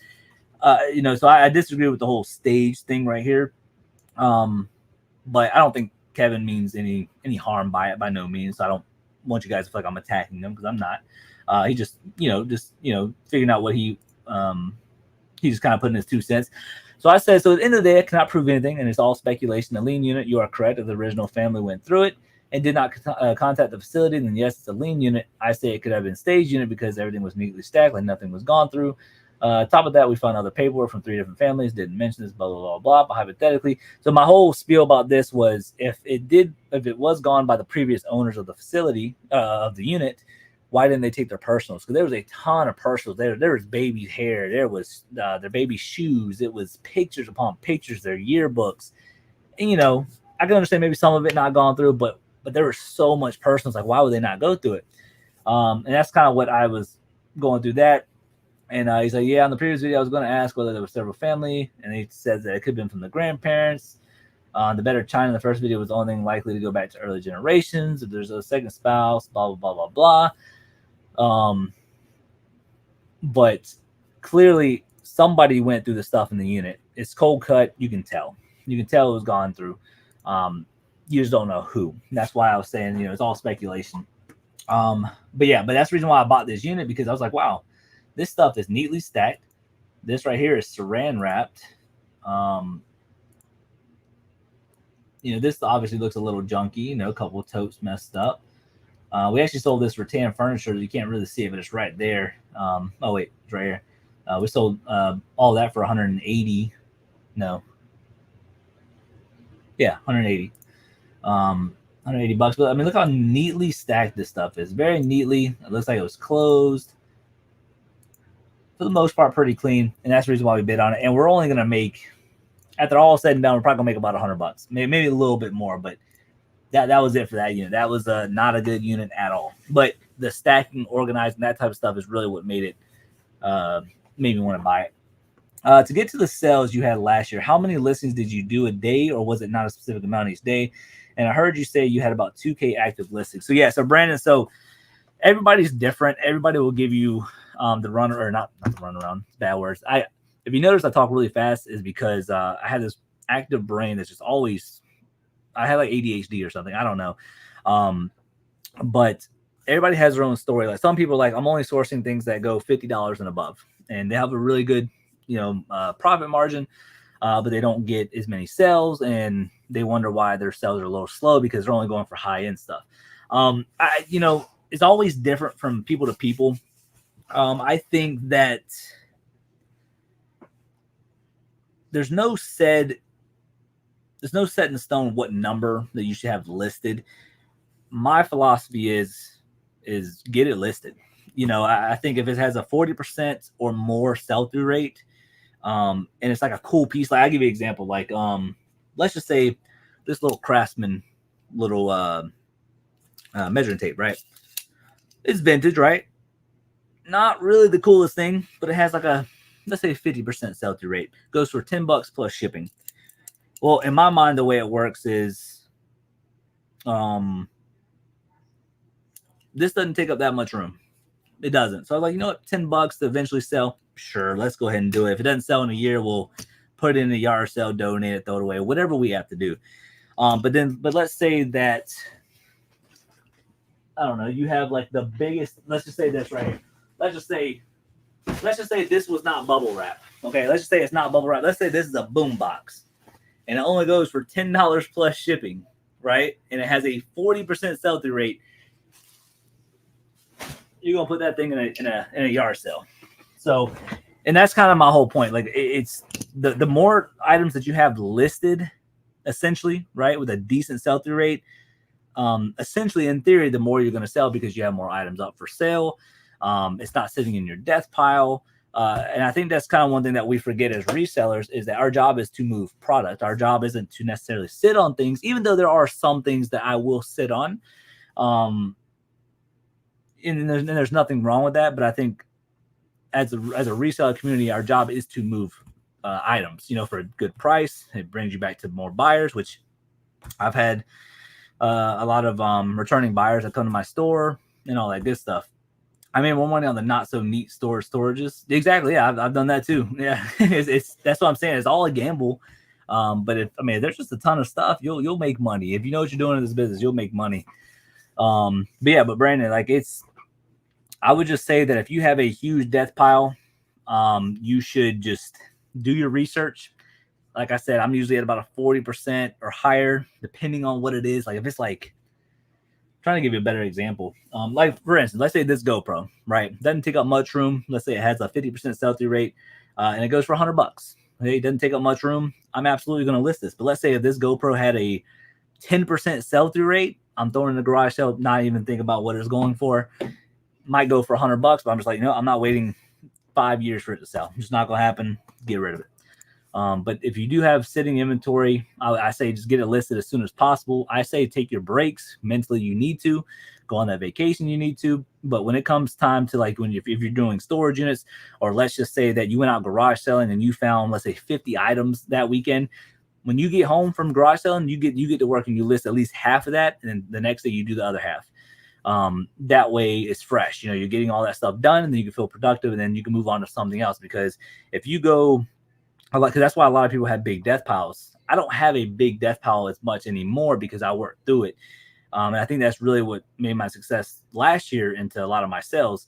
A: so I disagree with the whole stage thing right here. But I don't think Kevin means any harm by it, by no means. So I don't want you guys to feel like I'm attacking him, because I'm not. He just figuring out what he just kind of putting his 2 cents. So I said, so at the end of the day, I cannot prove anything, and it's all speculation. A lean unit, you are correct. If the original family went through it and did not contact the facility, then yes, it's a lean unit. I say it could have been staged unit because everything was neatly stacked, like nothing was gone through. Top of that, we found other paperwork from 3 different families. Didn't mention this, blah, blah, blah, blah. But hypothetically, so my whole spiel about this was, if it was gone by the previous owners of the facility, of the unit, why didn't they take their personals? Because there was a ton of personals. There was baby's hair. There was their baby's shoes. It was pictures upon pictures, their yearbooks. And, I can understand maybe some of it not gone through, but there was so much personals. Like, why would they not go through it? And that's kind of what I was going through that. And he's like, yeah, on the previous video, I was going to ask whether there were several family. And he says that it could have been from the grandparents. The better China in the first video was the only thing likely to go back to early generations. If there's a second spouse, blah, blah, blah, blah, blah. But clearly somebody went through the stuff in the unit. It's cold cut. You can tell. You can tell it was gone through. You just don't know who. And that's why I was saying, it's all speculation. But that's the reason why I bought this unit, because I was like, wow, this stuff is neatly stacked. This right here is saran wrapped. This obviously looks a little junky, a couple of totes messed up. We actually sold this rattan furniture. You can't really see it, but it's right there. Oh, wait, it's right here. We sold all that for 180. No. Yeah, 180. 180 bucks. But I mean, look how neatly stacked this stuff is. Very neatly. It looks like it was closed. for the most part pretty clean, and that's the reason why we bid on it. And we're only gonna make, after all said and done, we're probably gonna make about $100, maybe a little bit more, but that was it for that unit. That was not a good unit at all. But the stacking, organizing, that type of stuff is really what made me want to buy it. To get to the sales you had last year, how many listings did you do a day, or was it not a specific amount each day? And I heard you say you had about 2K active listings. So yeah, so Brandon, so everybody's different. Everybody will give you the run, or not the runaround, bad words. If you notice I talk really fast, is because I have this active brain that's just always, I have like ADHD or something. I don't know. But everybody has their own story. Like some people are like, I'm only sourcing things that go $50 and above, and they have a really good, profit margin, but they don't get as many sales, and they wonder why their sales are a little slow because they're only going for high end stuff. It's always different from people to people. I think that there's no set in stone what number that you should have listed. My philosophy is get it listed. I think if it has a 40% or more sell-through rate, and it's like a cool piece, like I'll give you an example. Like, let's just say this little Craftsman little measuring tape, right? It's vintage, right? Not really the coolest thing, but it has like a, let's say 50% sell-through rate. Goes for $10 plus shipping. Well, in my mind, the way it works is, this doesn't take up that much room. It doesn't. So I was like, you know what, $10 to eventually sell. Sure, let's go ahead and do it. If it doesn't sell in a year, we'll put it in a yard sale, donate it, throw it away, whatever we have to do. But let's say that, I don't know, you have like the biggest, let's just say this right here. Let's just say this was not bubble wrap. Okay, let's just say it's not bubble wrap. Let's say this is a boom box, and it only goes for $10 plus shipping, right? And it has a 40% sell-through rate. You're gonna put that thing in a yard sale. So, and that's kind of my whole point. Like, it's the more items that you have listed, essentially, right, with a decent sell-through rate, essentially, in theory, the more you're going to sell because you have more items up for sale. It's not sitting in your death pile. And I think that's kind of one thing that we forget as resellers, is that our job is to move product. Our job isn't to necessarily sit on things, even though there are some things that I will sit on. And there's nothing wrong with that. But I think as a reseller community, our job is to move items, for a good price. It brings you back to more buyers, which I've had a lot of returning buyers that come to my store and all that good stuff. I made more money on the not so neat storages. Exactly. Yeah, I've done that too. Yeah, it's that's what I'm saying. It's all a gamble. But if there's just a ton of stuff, you'll make money. If you know what you're doing in this business, you'll make money. But Brandon, like, I would just say that if you have a huge death pile, you should just do your research. Like I said, I'm usually at about a 40% or higher, depending on what it is. Like, if it's like, trying to give you a better example. Like, for instance, let's say this GoPro, right? Doesn't take up much room. Let's say it has a 50% sell-through rate, and it goes for $100. Okay, it doesn't take up much room. I'm absolutely going to list this. But let's say if this GoPro had a 10% sell-through rate, I'm throwing in the garage sale, not even think about what it's going for. Might go for $100, but I'm just like, I'm not waiting 5 years for it to sell. It's just not going to happen. Get rid of it. But if you do have sitting inventory, I say just get it listed as soon as possible. I say take your breaks. Mentally, you need to go on that vacation. You need to. But when it comes time to, like, if you're doing storage units, or let's just say that you went out garage selling and you found, let's say, 50 items that weekend. When you get home from garage selling, you get to work and you list at least half of that, and then the next day you do the other half. That way it's fresh. You're getting all that stuff done, and then you can feel productive, and then you can move on to something else. Because if you go, because that's why a lot of people have big death piles. I don't have a big death pile as much anymore because I worked through it. And I think that's really what made my success last year into a lot of my sales.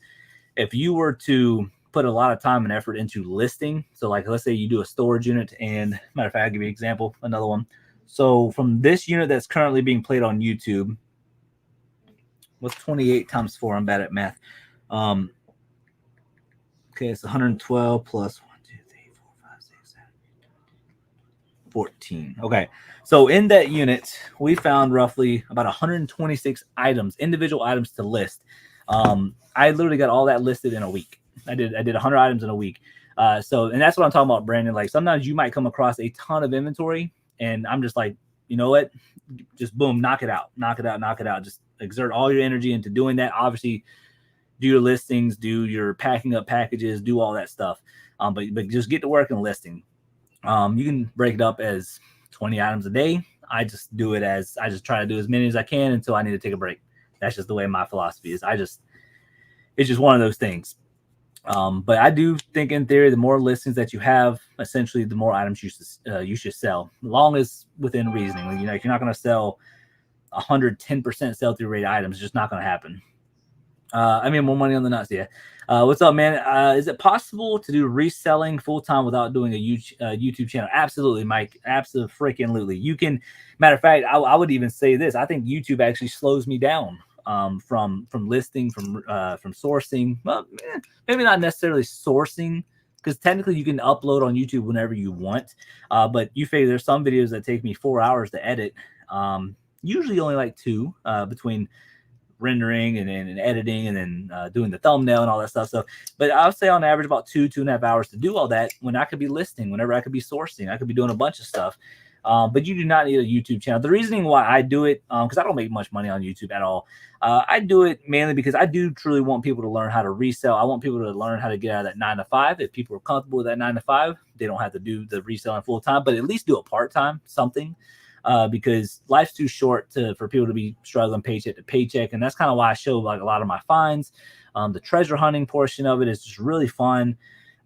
A: If you were to put a lot of time and effort into listing, so like, let's say you do a storage unit, and matter of fact, I'll give you an example, another one. So from this unit that's currently being played on YouTube, what's 28 times 4? I'm bad at math. Okay, it's 112 plus 1, 2, 3, 4, 5, 6, 7, 14. Okay, so in that unit, we found roughly about 126 items, individual items to list. I literally got all that listed in a week. I did 100 items in a week. And that's what I'm talking about, Brandon. Like sometimes you might come across a ton of inventory, and I'm just like, you know what? Just boom, knock it out. Just exert all your energy into doing that. Obviously, do your listings, do your packing up packages, do all that stuff. But just get to work and listing. You can break it up as 20 items a day. I just try to do as many as I can until I need to take a break. That's just the way my philosophy is. It's just one of those things. But I do think in theory, the more listings that you have, essentially the more items you should sell, as long as within reasoning. You know, if you're not going to sell 110% sell through rate items, it's just not going to happen. I mean, more money on the nuts. Yeah. What's up, man? Is it possible to do reselling full time without doing a YouTube channel? Absolutely, Mike. Absolutely. You can. Matter of fact, I would even say this. I think YouTube actually slows me down from listing, from sourcing. Well, maybe not necessarily sourcing, because technically you can upload on YouTube whenever you want. But you figure there's some videos that take me 4 hours to edit. Usually only like 2 between rendering and editing and then doing the thumbnail and all that stuff. So, but I would say on average about 2.5 hours to do all that, when I could be listing, whenever I could be sourcing, I could be doing a bunch of stuff. But you do not need a YouTube channel. The reasoning why I do it, because I don't make much money on YouTube at all. I do it mainly because I do truly want people to learn how to resell. I want people to learn how to get out of that 9 to 5. If people are comfortable with that 9 to 5, they don't have to do the reselling full time, but at least do it part-time, something. Because life's too short for people to be struggling paycheck to paycheck. And that's kind of why I show like a lot of my finds. The treasure hunting portion of it is just really fun.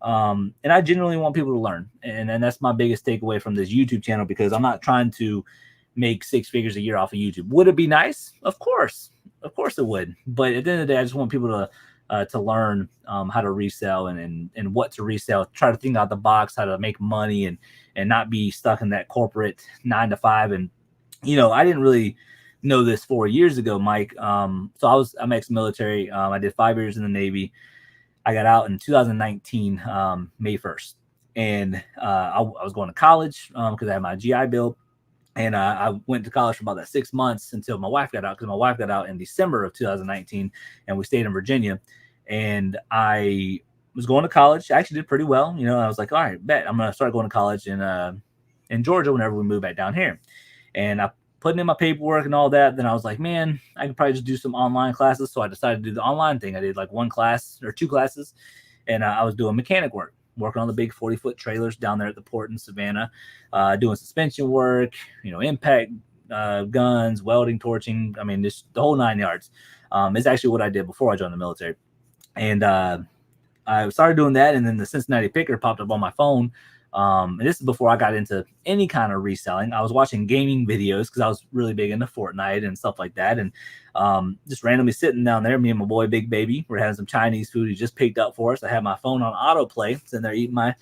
A: And I genuinely want people to learn. And that's my biggest takeaway from this YouTube channel, because I'm not trying to make 6 figures a year off of YouTube. Would it be nice? Of course it would. But at the end of the day, I just want people to learn how to resell and what to resell, try to think out the box, how to make money and not be stuck in that corporate 9 to 5. And, you know, I didn't really know this 4 years ago, Mike. So I'm ex-military. I did 5 years in the Navy. I got out in 2019, May 1st. And I was going to college because I had my GI Bill. And I went to college for about that 6 months until my wife got out, because my wife got out in December of 2019, and we stayed in Virginia. And I was going to college. I actually did pretty well. You know, I was like, all right, bet I'm going to start going to college in Georgia whenever we move back down here. And I put in my paperwork and all that. Then I was like, man, I could probably just do some online classes. So I decided to do the online thing. I did like 1 class or 2 classes, and I was doing mechanic work, working on the big 40-foot trailers down there at the port in Savannah, doing suspension work, you know, impact guns, welding, torching. I mean, just the whole 9 yards. It's actually what I did before I joined the military. And I started doing that, and then the Cincinnati Picker popped up on my phone. And this is before I got into any kind of reselling. I was watching gaming videos because I was really big into Fortnite and stuff like that. And just randomly sitting down there, me and my boy Big Baby, we're having some Chinese food he just picked up for us. I had my phone on autoplay, sitting there eating my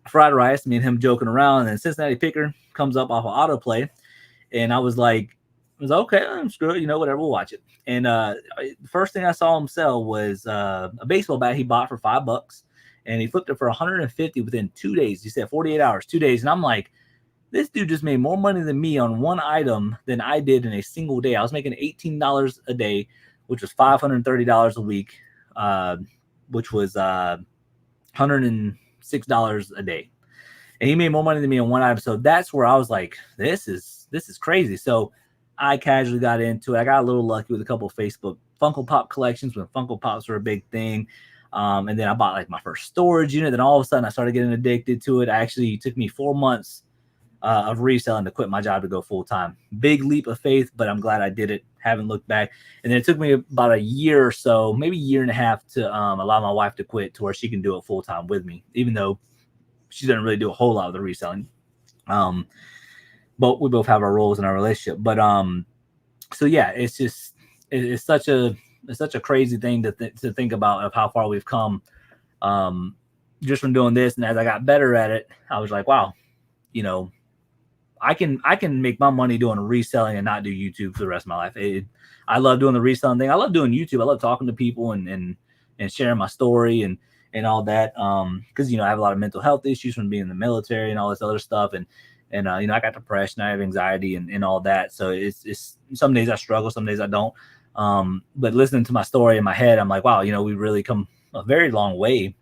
A: fried rice, me and him joking around. And then Cincinnati Picker comes up off of autoplay, and I was like, okay, screw it, you know, whatever, we'll watch it. And the first thing I saw him sell was a baseball bat he bought for $5, and he flipped it for 150 within 2 days. He said 48 hours, 2 days. And I'm like, this dude just made more money than me on one item than I did in a single day. I was making $18 a day, which was $530 a week, which was $106 a day. And he made more money than me on one item. So that's where I was like, this is crazy. So I casually got into it. I got a little lucky with a couple of Facebook Funko Pop collections when Funko Pops were a big thing. And then I bought like my first storage unit. Then all of a sudden I started getting addicted to it. It took me 4 months of reselling to quit my job to go full time. Big leap of faith, but I'm glad I did it. Haven't looked back. And then it took me about a year or so, maybe a year and a half, to allow my wife to quit to where she can do it full time with me, even though she doesn't really do a whole lot of the reselling. But we both have our roles in our relationship. But so yeah, it's such a crazy thing to think about, of how far we've come just from doing this. And as I got better at it, I was like, wow, you know, I can make my money doing reselling and not do YouTube for the rest of my life. I love doing the reselling thing. I love doing YouTube. I love talking to people and sharing my story and all that. Because, you know, I have a lot of mental health issues from being in the military and all this other stuff. And you know, I got depression, I have anxiety and all that. So it's some days I struggle, some days I don't. But listening to my story in my head, I'm like, wow, you know, we really come a very long way.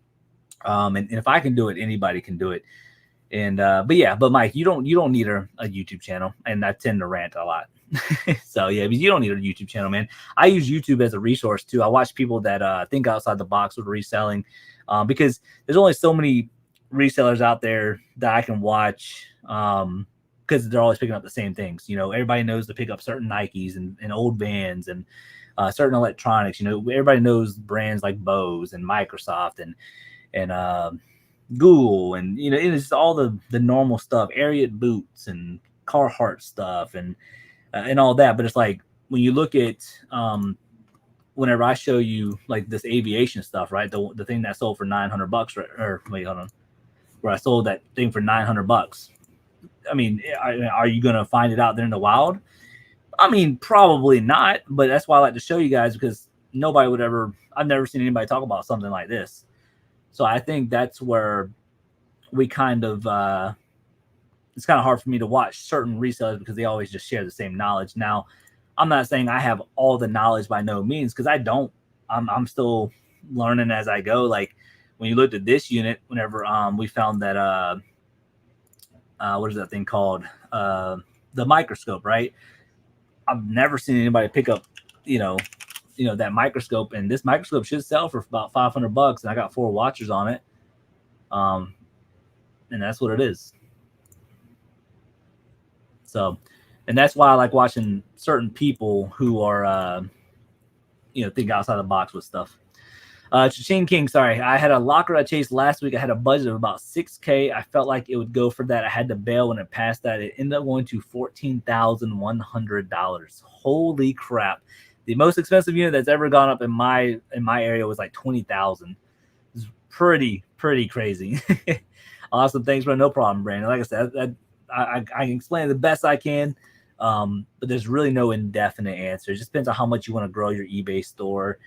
A: And if I can do it, anybody can do it. And but Mike, you don't need a YouTube channel, and I tend to rant a lot. So yeah, but you don't need a YouTube channel, man. I use YouTube as a resource too. I watch people that think outside the box with reselling, because there's only so many resellers out there that I can watch, because they're always picking up the same things. You know, everybody knows to pick up certain Nikes and old Vans and certain electronics. You know, everybody knows brands like Bose and Microsoft and Google, and you know, it's all the normal stuff, Ariat boots and Carhartt stuff and all that. But it's like when you look at whenever I show you like this aviation stuff, right? The thing that sold for $900, or wait, hold on, where I sold that thing for $900. I mean, are you gonna find it out there in the wild? I mean, probably not. But that's why I like to show you guys, because nobody would ever. I've never seen anybody talk about something like this. So I think that's where we kind of it's kind of hard for me to watch certain resellers, because they always just share the same knowledge. Now, I'm not saying I have all the knowledge by no means, because I don't. I'm still learning as I go. Like when you looked at this unit, whenever we found that what is that thing called? The microscope, right? I've never seen anybody pick up, you know, that microscope, and this microscope should sell for about $500, and I got 4 watchers on it. And that's what it is. So, and that's why I like watching certain people who are, think outside the box with stuff. Ching King, sorry. I had a locker I chased last week. I had a budget of about $6K. I felt like it would go for that. I had to bail when it passed that. It ended up going to $14,100. Holy crap. The most expensive unit that's ever gone up in my area was like $20,000. It's pretty crazy. Awesome. Thanks, bro. No problem, Brandon. Like I said, I can explain it the best I can, but there's really no indefinite answer. It just depends on how much you want to grow your eBay store,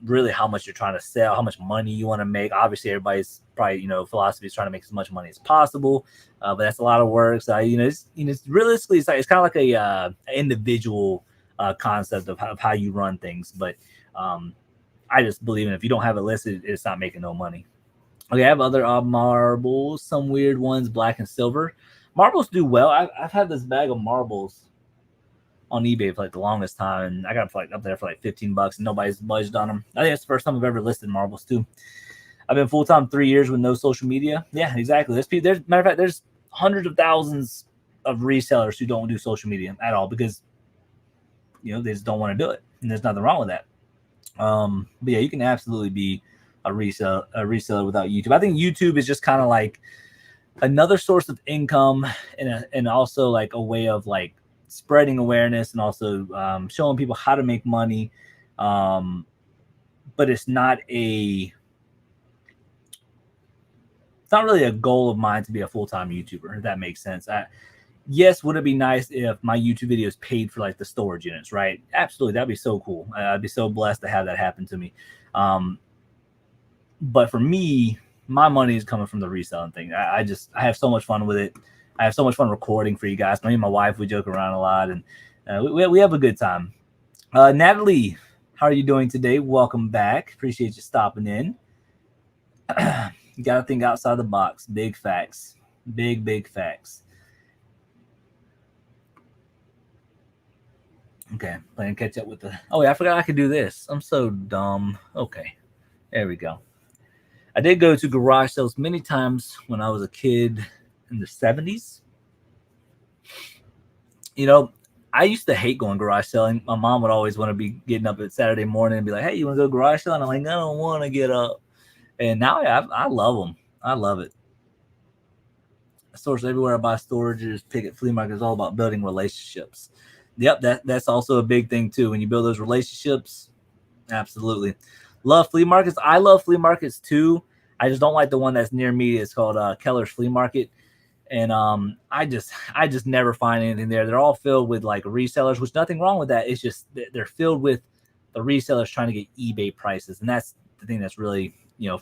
A: really how much you're trying to sell, how much money you want to make. Obviously, everybody's probably, philosophy is trying to make as much money as possible, but that's a lot of work. So, it's realistically, it's kind of like a individual concept of how you run things. But I just believe if you don't have it listed, it's not making no money. Okay, I have other marbles, some weird ones, black and silver. Marbles do well. I've had this bag of marbles on eBay for like the longest time, and I got it up there for like $15, and nobody's budged on them. I think it's the first time I've ever listed marbles too. I've been full time 3 years with no social media. Yeah, exactly. There's matter of fact, there's hundreds of thousands of resellers who don't do social media at all, because they just don't want to do it, and there's nothing wrong with that. But yeah, you can absolutely be a reseller without YouTube. I think YouTube is just kind of like another source of income, and also like a way of like spreading awareness, and also showing people how to make money. But it's not really a goal of mine to be a full-time YouTuber, if that makes sense. Yes, would it be nice if my YouTube videos paid for like the storage units, right? Absolutely, that'd be so cool. I'd be so blessed to have that happen to me. But for me, my money is coming from the reselling thing. I have so much fun with it. I have so much fun recording for you guys. Me and my wife, we joke around a lot, and we have a good time. Natalie, how are you doing today? Welcome back. Appreciate you stopping in. You got to think outside the box. Big facts. Big facts. Okay, playing catch up with oh, yeah, I forgot I could do this. I'm so dumb. Okay, there we go. I did go to garage sales many times when I was a kid in the 70s. I used to hate going garage selling. My mom would always want to be getting up at Saturday morning and be like, hey, you want to go garage selling? I'm like, I don't want to get up. And now I love them. I love it. Stores everywhere I buy storages, pick at flea markets, all about building relationships. Yep, that's also a big thing too. When you build those relationships, absolutely. Love flea markets. I love flea markets too. I just don't like the one that's near me. It's called Keller's Flea Market. And I just never find anything there. They're all filled with like resellers, which nothing wrong with that. It's just they're filled with the resellers trying to get eBay prices. And that's the thing that's really,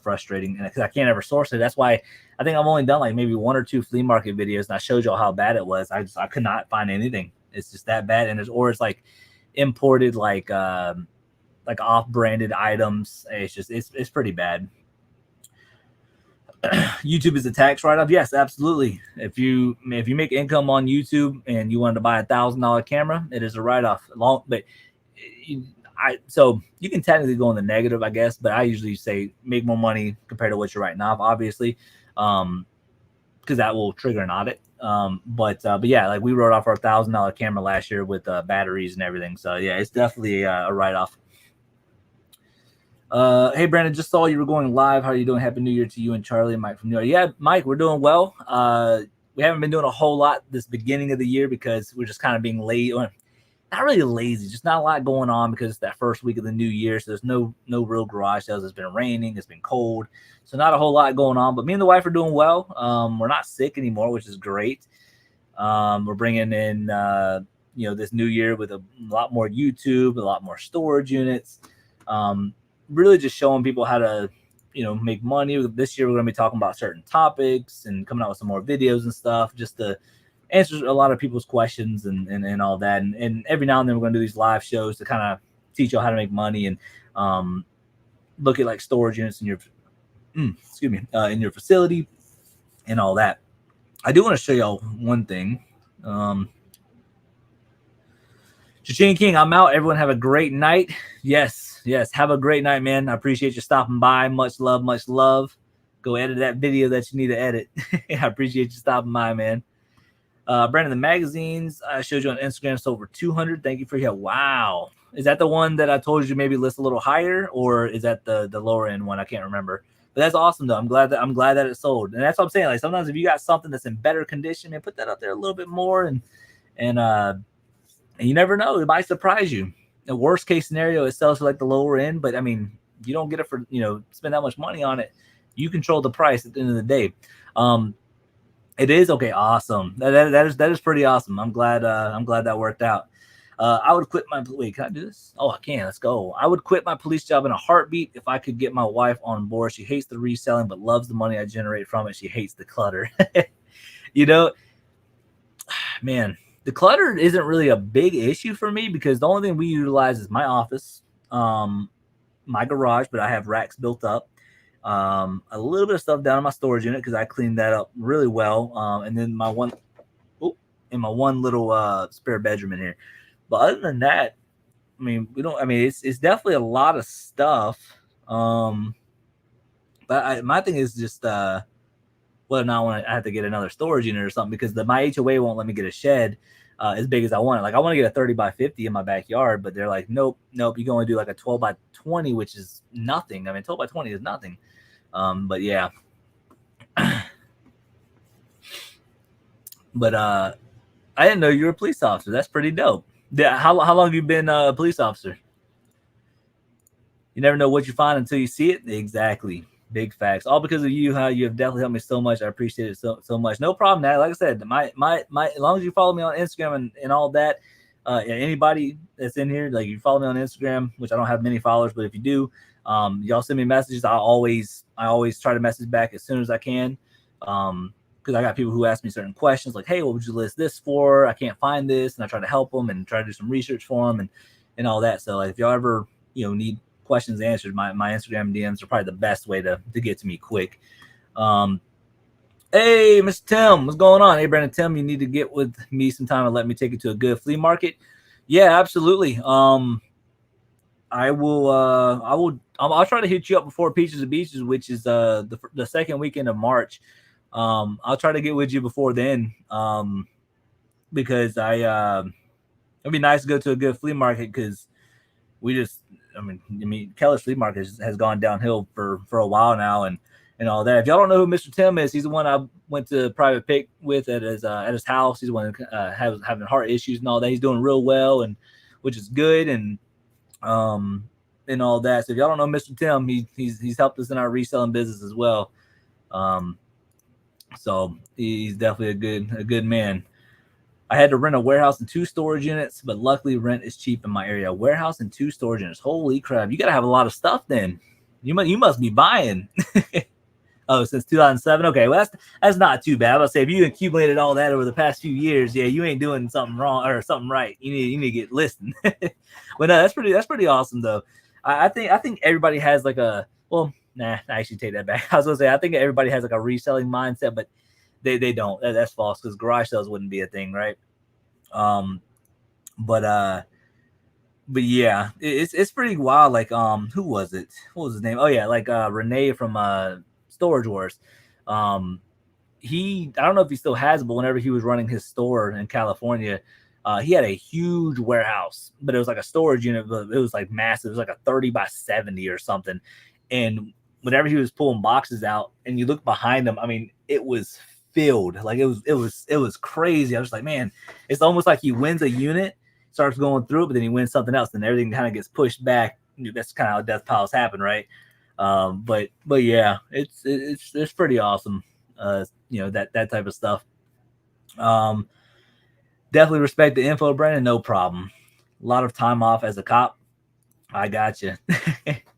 A: frustrating. And because I can't ever source it. That's why I think I've only done like maybe 1 or 2 flea market videos, and I showed y'all how bad it was. I could not find anything. It's just that bad. And it's like imported like off-branded items. It's pretty bad. YouTube is a tax write-off. Yes, absolutely. If you make income on YouTube and you wanted to buy $1,000 camera, it is a write-off. So you can technically go in the negative, I guess, but I usually say make more money compared to what you're writing off, obviously, because that will trigger an audit. But yeah, like we wrote off our $1,000 camera last year with batteries and everything. So yeah, it's definitely a write-off. Hey Brandon, just saw you were going live. How are you doing? Happy New Year to you and Charlie and Mike from New York. Yeah, Mike, we're doing well. We haven't been doing a whole lot this beginning of the year because we're just kind of being lazy. Not really lazy, just not a lot going on because it's that first week of the new year. So there's no real garage sales. It's been raining. It's been cold. So not a whole lot going on. But me and the wife are doing well. We're not sick anymore, which is great. We're bringing in this new year with a lot more YouTube, a lot more storage units. Really just showing people how to make money. This year we're going to be talking about certain topics and coming out with some more videos and stuff just to answer a lot of people's questions and all that. And every now and then we're going to do these live shows to kind of teach you how to make money and look at like storage units in your in your facility and all that. I do want to show y'all one thing. Cha-ching King, I'm out. Everyone have a great night. Yes. Have a great night, man. I appreciate you stopping by. Much love, much love. Go edit that video that you need to edit. I appreciate you stopping by, man. Brandon, the magazines I showed you on Instagram, it's over 200. Thank you for your wow. Is that the one that I told you maybe list a little higher, or is that the lower end one? I can't remember. But that's awesome though. I'm glad that it sold. And that's what I'm saying. Like sometimes if you got something that's in better condition, man, put that out there a little bit more and you never know, it might surprise you. The worst case scenario, it sells for like the lower end, but I mean, you don't get it for spend that much money on it. You control the price at the end of the day. It is okay. Awesome. That is pretty awesome. I'm glad that worked out. I would quit my wait. Can I do this? Oh, I can. Let's go. I would quit my police job in a heartbeat if I could get my wife on board. She hates the reselling, but loves the money I generate from it. She hates the clutter. Man, the clutter isn't really a big issue for me because the only thing we utilize is my office, my garage, but I have racks built up. A little bit of stuff down in my storage unit because I cleaned that up really well. And then my one little spare bedroom in here. But other than that, I mean, it's definitely a lot of stuff. But my thing is just whether or not I have to get another storage unit or something because my HOA won't let me get a shed as big as I want it. Like I want to get a 30 by 50 in my backyard, but they're like, nope, you can only do like a 12 by 20, which is nothing. I mean, 12 by 20 is nothing. But yeah. But I didn't know you were a police officer. That's pretty dope. Yeah, how long have you been a police officer? You never know what you find until you see it. Exactly. Big facts. All because of you, you have definitely helped me so much. I appreciate it so much. No problem, Nat. Like I said, my as long as you follow me on Instagram and all that, anybody that's in here, like you follow me on Instagram, which I don't have many followers, but if you do, y'all send me messages. I always try to message back as soon as I can. Because I got people who ask me certain questions like, hey, what would you list this for? I can't find this. And I try to help them and try to do some research for them and all that. So like if y'all ever, need questions answered, my Instagram DMs are probably the best way to get to me quick. Hey, Mr. Tim, what's going on? Hey, Brandon, Tim, you need to get with me sometime and let me take you to a good flea market. Yeah, absolutely. I'll try to hit you up before Peaches and Beaches, which is the second weekend of March. I'll try to get with you before then, because it'd be nice to go to a good flea market because Keller's flea market has gone downhill for a while now and all that. If y'all don't know who Mr. Tim is, he's the one I went to private pick with at his house. He's the one having heart issues and all that. He's doing real well, and which is good and all that. So if y'all don't know Mr. Tim, he's helped us in our reselling business as well. So he's definitely a good man. I had to rent a warehouse and 2 storage units, but luckily rent is cheap in my area. Warehouse and 2 storage units. Holy crap. You got to have a lot of stuff then. You must be buying. Oh, since 2007. Okay, well that's not too bad. I was say if you accumulated all that over the past few years, yeah, you ain't doing something wrong or something right. You need to get listed. But no, that's pretty awesome though. I think everybody has like a well, nah, I actually take that back. I was gonna say I think everybody has like a reselling mindset, but they don't. That's false because garage sales wouldn't be a thing, right? Um, but yeah, it's pretty wild. Like who was it? What was his name? Oh yeah, like Renee from Storage Wars. Um, I don't know if he still has it, but whenever he was running his store in California, he had a huge warehouse, but it was like a storage unit. But it was like massive. It was like a 30 by 70 or something. And whenever he was pulling boxes out, and you look behind him, I mean, it was filled. Like it was crazy. I was like, man, it's almost like he wins a unit, starts going through it, but then he wins something else, and everything kind of gets pushed back. That's kind of how death piles happen, right? But yeah, it's pretty awesome. That type of stuff. Um, Definitely respect the info, Brandon. No problem. A lot of time off as a cop. I got you.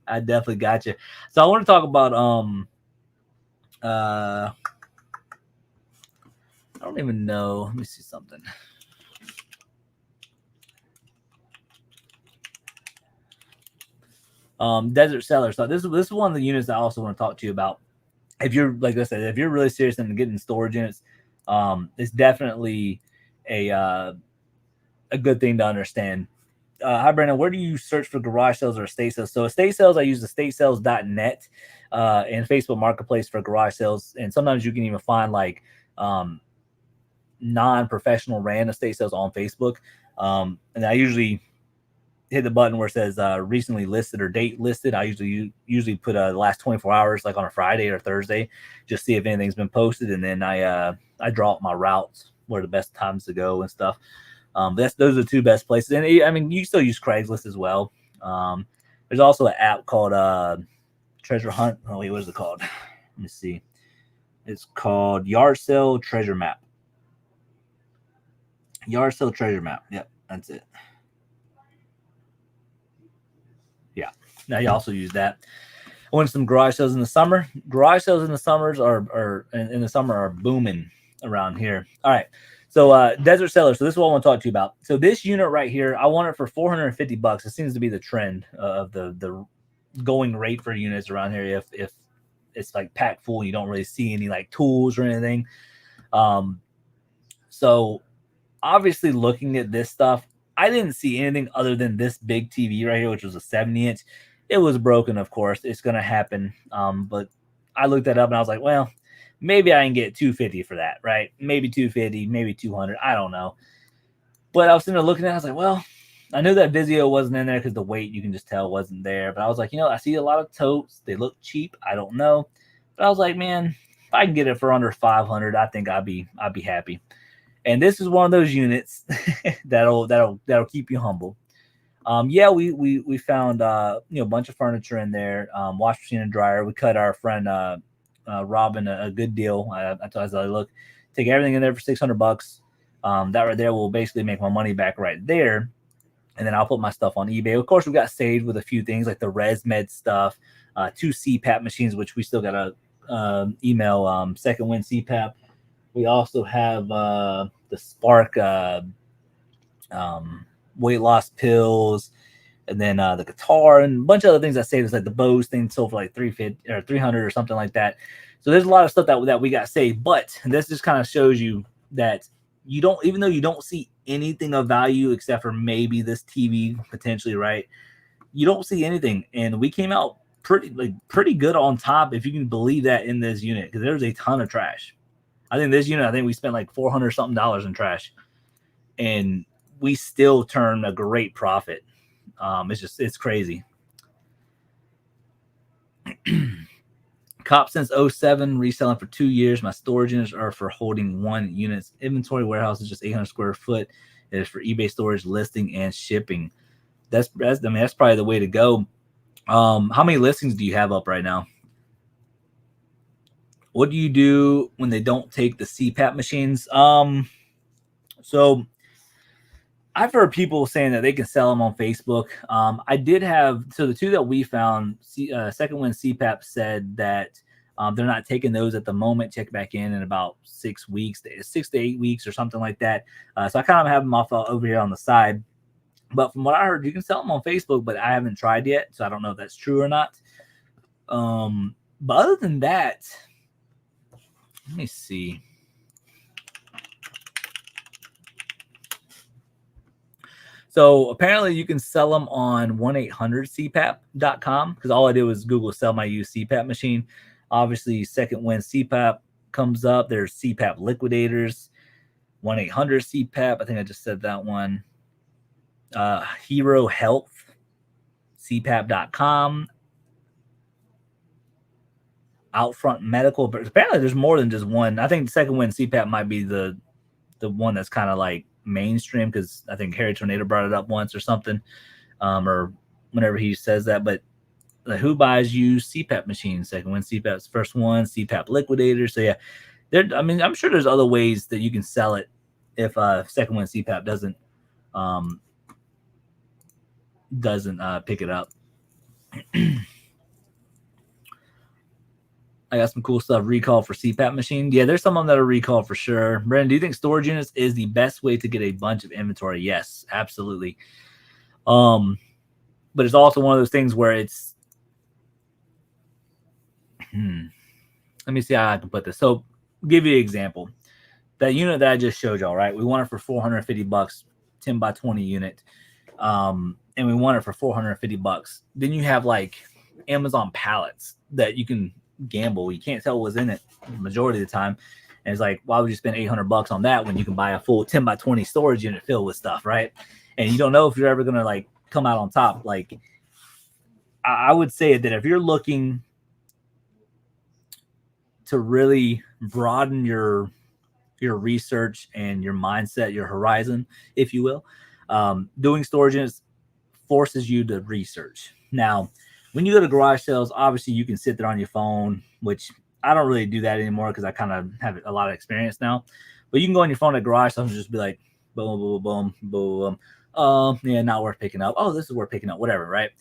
A: I definitely got you. So I want to talk about I don't even know. Let me see something. Desert Cellar. So this is one of the units I also want to talk to you about. If you're like I said, if you're really serious in getting storage units, it's definitely a good thing to understand. Hi, Brandon. Where do you search for garage sales or estate sales? So estate sales, I use estatesales.net and Facebook Marketplace for garage sales. And sometimes you can even find like non-professional ran estate sales on Facebook. And I usually hit the button where it says recently listed or date listed. I usually put the last 24 hours, like on a Friday or Thursday, just see if anything's been posted. And then I draw up my routes where the best times to go and stuff. Those are the two best places. And I mean, you can still use Craigslist as well. There's also an app called Treasure Hunt. Oh, wait, what is it called? Let me see. It's called Yard Sale Treasure Map. Yard Sale Treasure Map. Yep, that's it. Yeah. Now you also use that. I went to some garage sales in the summer. Garage sales in the summers are in the summer are booming around here. All right. So Desert Cellar. So this is what I want to talk to you about. So this unit right here, I want it for $450. It seems to be the trend of the going rate for units around here. If it's like packed full, you don't really see any like tools or anything. So obviously looking at this stuff, I didn't see anything other than this big TV right here, which was a 70-inch. It was broken, of course. It's going to happen. But I looked that up and I was like, well, maybe I can get 250 for that, right? Maybe 250, maybe 200. I don't know. But I was sitting there looking at it. I was like, well, I knew that Vizio wasn't in there because the weight, you can just tell, wasn't there. But I was like, I see a lot of totes. They look cheap. I don't know. But I was like, man, if I can get it for under 500, I think I'd be happy. And this is one of those units that'll keep you humble. Yeah, we found a bunch of furniture in there, wash machine and dryer. We cut our friend Robin a good deal. I told him, look, take everything in there for $600. That right there will basically make my money back right there. And then I'll put my stuff on eBay. Of course, we got saved with a few things like the ResMed stuff, 2 CPAP machines, which we still got to email Second Wind CPAP. We also have the Spark weight loss pills, and then the guitar and a bunch of other things I saved. Is like the Bose thing sold for like 350 or 300 or something like that. So there's a lot of stuff that we got saved. But this just kind of shows you that you don't, even though you don't see anything of value except for maybe this TV potentially, right? You don't see anything, and we came out pretty good on top, if you can believe that, in this unit, because there's a ton of trash. I think this unit, we spent like $400 something in trash, and we still turn a great profit. It's crazy. Cop since 07, reselling for 2 years. My storage units are for holding 1 unit's inventory. Warehouse is just 800 square foot. It is for eBay storage, listing, and shipping. That's probably the way to go. How many listings do you have up right now? What do you do when they don't take the CPAP machines? So I've heard people saying that they can sell them on Facebook. I did have, so the 2 that we found, Second Wind CPAP said that They're not taking those at the moment. Check back in about 6 weeks, 6 to 8 weeks or something like that. So I kind of have them off over here on the side. But from what I heard, you can sell them on Facebook, but I haven't tried yet, so I don't know if that's true or not. But other than that, let me see. So apparently you can sell them on 1-800-CPAP.com, because all I did was Google sell my used CPAP machine. Obviously, Second Wind CPAP comes up. There's CPAP liquidators, 1-800-CPAP. I think I just said that one. Hero Health, CPAP.com. Outfront Medical, but apparently there's more than just one. I think Second Wind CPAP might be the one that's kind of like mainstream, because I think Harry Tornado brought it up once or something, or whenever he says that. But who buys used CPAP machines? Second Wind CPAP's first one. CPAP liquidator. So yeah, I mean, I'm sure there's other ways that you can sell it if Second Wind CPAP doesn't pick it up. I got some cool stuff. Recall for CPAP machine. Yeah, there's some of them that are recalled for sure. Brandon, do you think storage units is the best way to get a bunch of inventory? Yes, absolutely. But it's also one of those things where it's let me see how I can put this. So I'll give you an example. That unit that I just showed y'all, right? We want it for $450, 10 by 20 unit. And we want it for $450. Then you have like Amazon pallets that you can gamble. You can't tell what's in it the majority of the time. And it's like, why would you spend $800 on that when you can buy a full 10 by 20 storage unit filled with stuff, right? And you don't know if you're ever gonna like come out on top. Like, I would say that if you're looking to really broaden your research and your mindset, your horizon, if you will, doing storage units forces you to research. Now, when you go to garage sales, obviously you can sit there on your phone, which I don't really do that anymore because I kind of have a lot of experience now. But you can go on your phone at garage sales and just be like, boom, boom, boom, boom. Yeah, not worth picking up. Oh, this is worth picking up, whatever, right?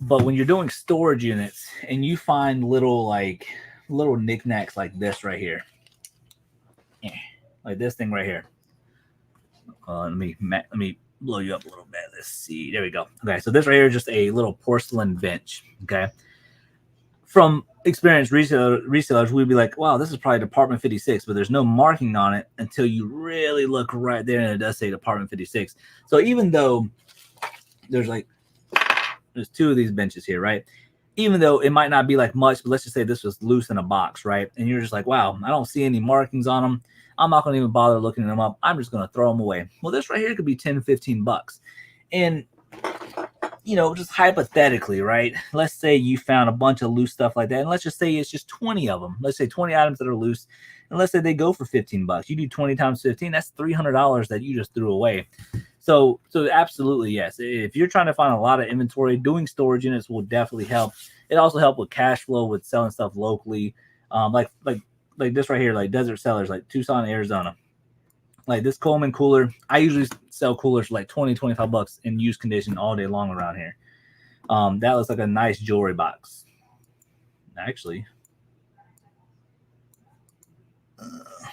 A: But when you're doing storage units and you find little knickknacks like this right here, like this thing right here. Let me blow you up a little bit. Let's see. There we go. Okay, so this right here is just a little porcelain bench. Okay. From experienced resellers, we'd be like, wow, this is probably Department 56, but there's no marking on it until you really look right there, and it does say Department 56. So even though there's two of these benches here, right? Even though it might not be like much, but let's just say this was loose in a box, right? And you're just like, wow, I don't see any markings on them. I'm not going to even bother looking them up. I'm just going to throw them away. Well, this right here could be 10, 15 bucks. And, you know, just hypothetically, right? Let's say you found a bunch of loose stuff like that. And let's just say it's just 20 of them. Let's say 20 items that are loose. And let's say they go for 15 bucks. You do 20 times 15. That's $300 that you just threw away. So absolutely, yes. If you're trying to find a lot of inventory, doing storage units will definitely help. It also helps with cash flow, with selling stuff locally. Like this right here, like Desert Cellars, like Tucson, Arizona. Like this Coleman cooler, I usually sell coolers for like 20, 25 bucks in used condition all day long around here. That looks like a nice jewelry box. Actually.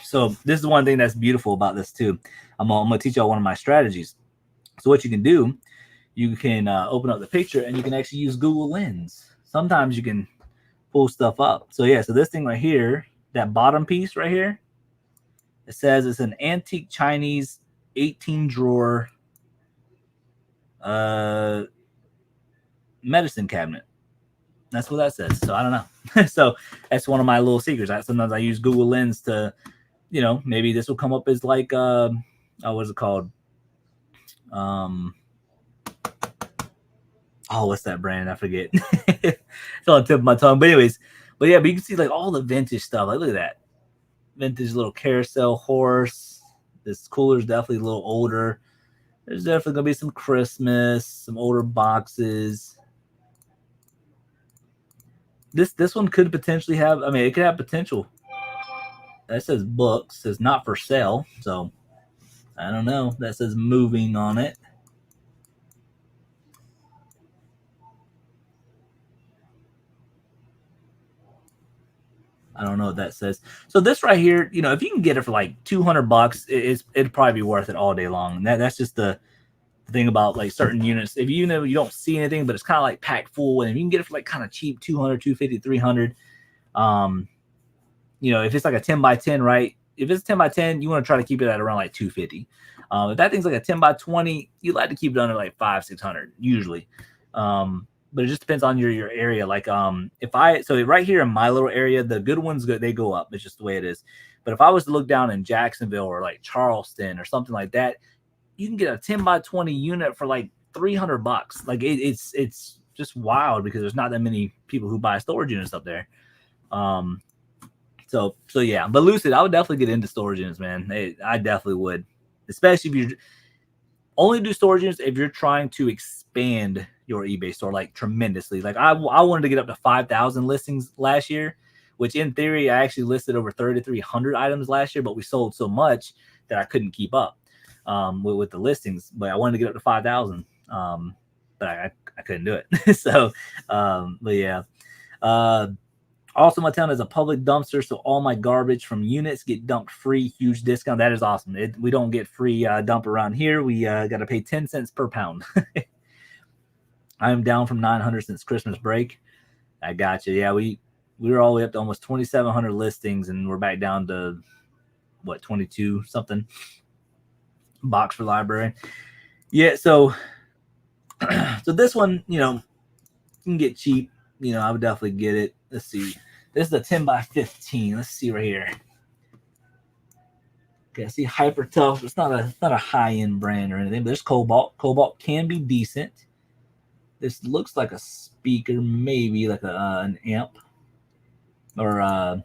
A: So this is one thing that's beautiful about this too. I'm going to teach y'all one of my strategies. So what you can do, you can open up the picture and you can actually use Google Lens. Sometimes you can pull stuff up. So yeah, so this thing right here, that bottom piece right here, it says it's an antique Chinese 18 drawer medicine cabinet. That's what that says. So I don't know. So that's one of my little secrets. Sometimes I use Google Lens to, you know, maybe this will come up as like, what is it called? What's that brand? I forget. It's on the tip of my tongue. But anyways, but you can see like all the vintage stuff. Like, look at that. Vintage little carousel horse. This cooler is definitely a little older. There's definitely going to be some Christmas, some older boxes. This one could potentially have, it could have potential. That says books, says not for sale. So I don't know. That says moving on it. I don't know what that says. So this right here, you know, if you can get it for like $200, it'd probably be worth it all day long. And that's just the thing about like certain units. If you know you don't see anything, but it's kind of like packed full, and if you can get it for like kind of cheap, 200, 250, 300. You know, if it's like a 10 by 10, right? If it's 10 by 10, you want to try to keep it at around like 250. If that thing's like a 10 by 20, you like to keep it under like 500, 600 usually. But it just depends on your area. Like if I so right here in my little area, the good ones they go up. It's just the way it is. But if I was to look down in Jacksonville or like Charleston or something like that, you can get a 10 by 20 unit for like $300. Like it's just wild because there's not that many people who buy storage units up there. So yeah, but Lucid, I would definitely get into storage units, man. I definitely would, especially if you only do storage units if you're trying to expand your eBay store like tremendously. Like I wanted to get up to 5,000 listings last year, which in theory I actually listed over 3,300 items last year, but we sold so much that I couldn't keep up with the listings. But I wanted to get up to 5,000, but I couldn't do it. So, but yeah. Also, my town is a public dumpster, so all my garbage from units get dumped free. Huge discount. That is awesome. We don't get free dump around here. We got to pay 10 cents per pound. I'm down from 900 since Christmas break. I got you. Yeah, we were all the way up to almost 2,700 listings, and we're back down to what 22 something box for library. Yeah, so so this one, you know, you can get cheap. You know, I would definitely get it. Let's see. This is a 10 by 15. Let's see right here. Okay, I see Hyper Tough. It's not a high-end brand or anything, but there's Cobalt. Cobalt can be decent. This looks like a speaker, maybe like an amp or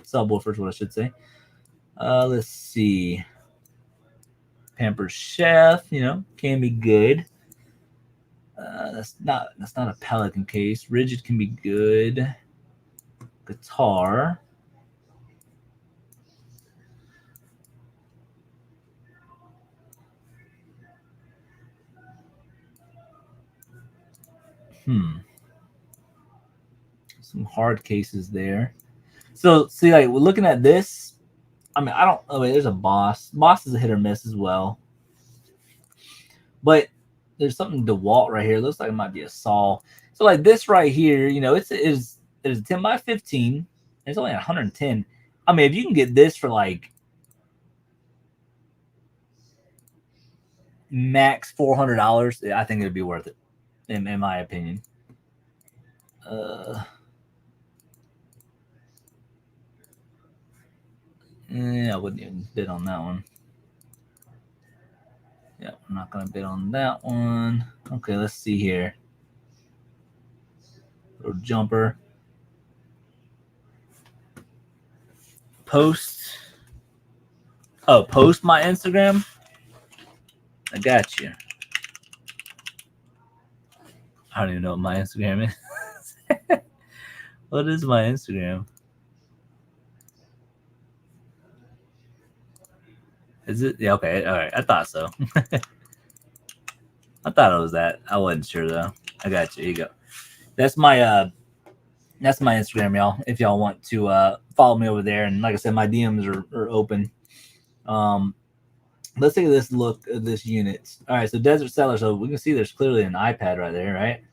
A: subwoofer is what I should say. Let's see. Pampered Chef, you know, can be good. That's not a Pelican case. Rigid can be good. Guitar. Some hard cases there. So see, like we're looking at this. I mean, I don't. Oh wait, there's a Boss. Boss is a hit or miss as well. But there's something DeWalt right here. It looks like it might be a Saw. So like this right here, you know, it is a 10 by 15. It's only 110. I mean, if you can get this for like max $400, I think it'd be worth it, in my opinion. Yeah, I wouldn't even bid on that one. Yeah, I'm not gonna bid on that one. Okay, let's see here. Little jumper. Post my Instagram. I got you. I don't even know what my Instagram is. What is my Instagram? Is it? Yeah, okay. All right. I thought so. I thought it was that. I wasn't sure though. I got you. Here you go. That's my Instagram, y'all. If y'all want to follow me over there, and like I said, my DMs are open. Let's take this look at this unit. All right, so Desert Cellar. So we can see there's clearly an iPad right there, right?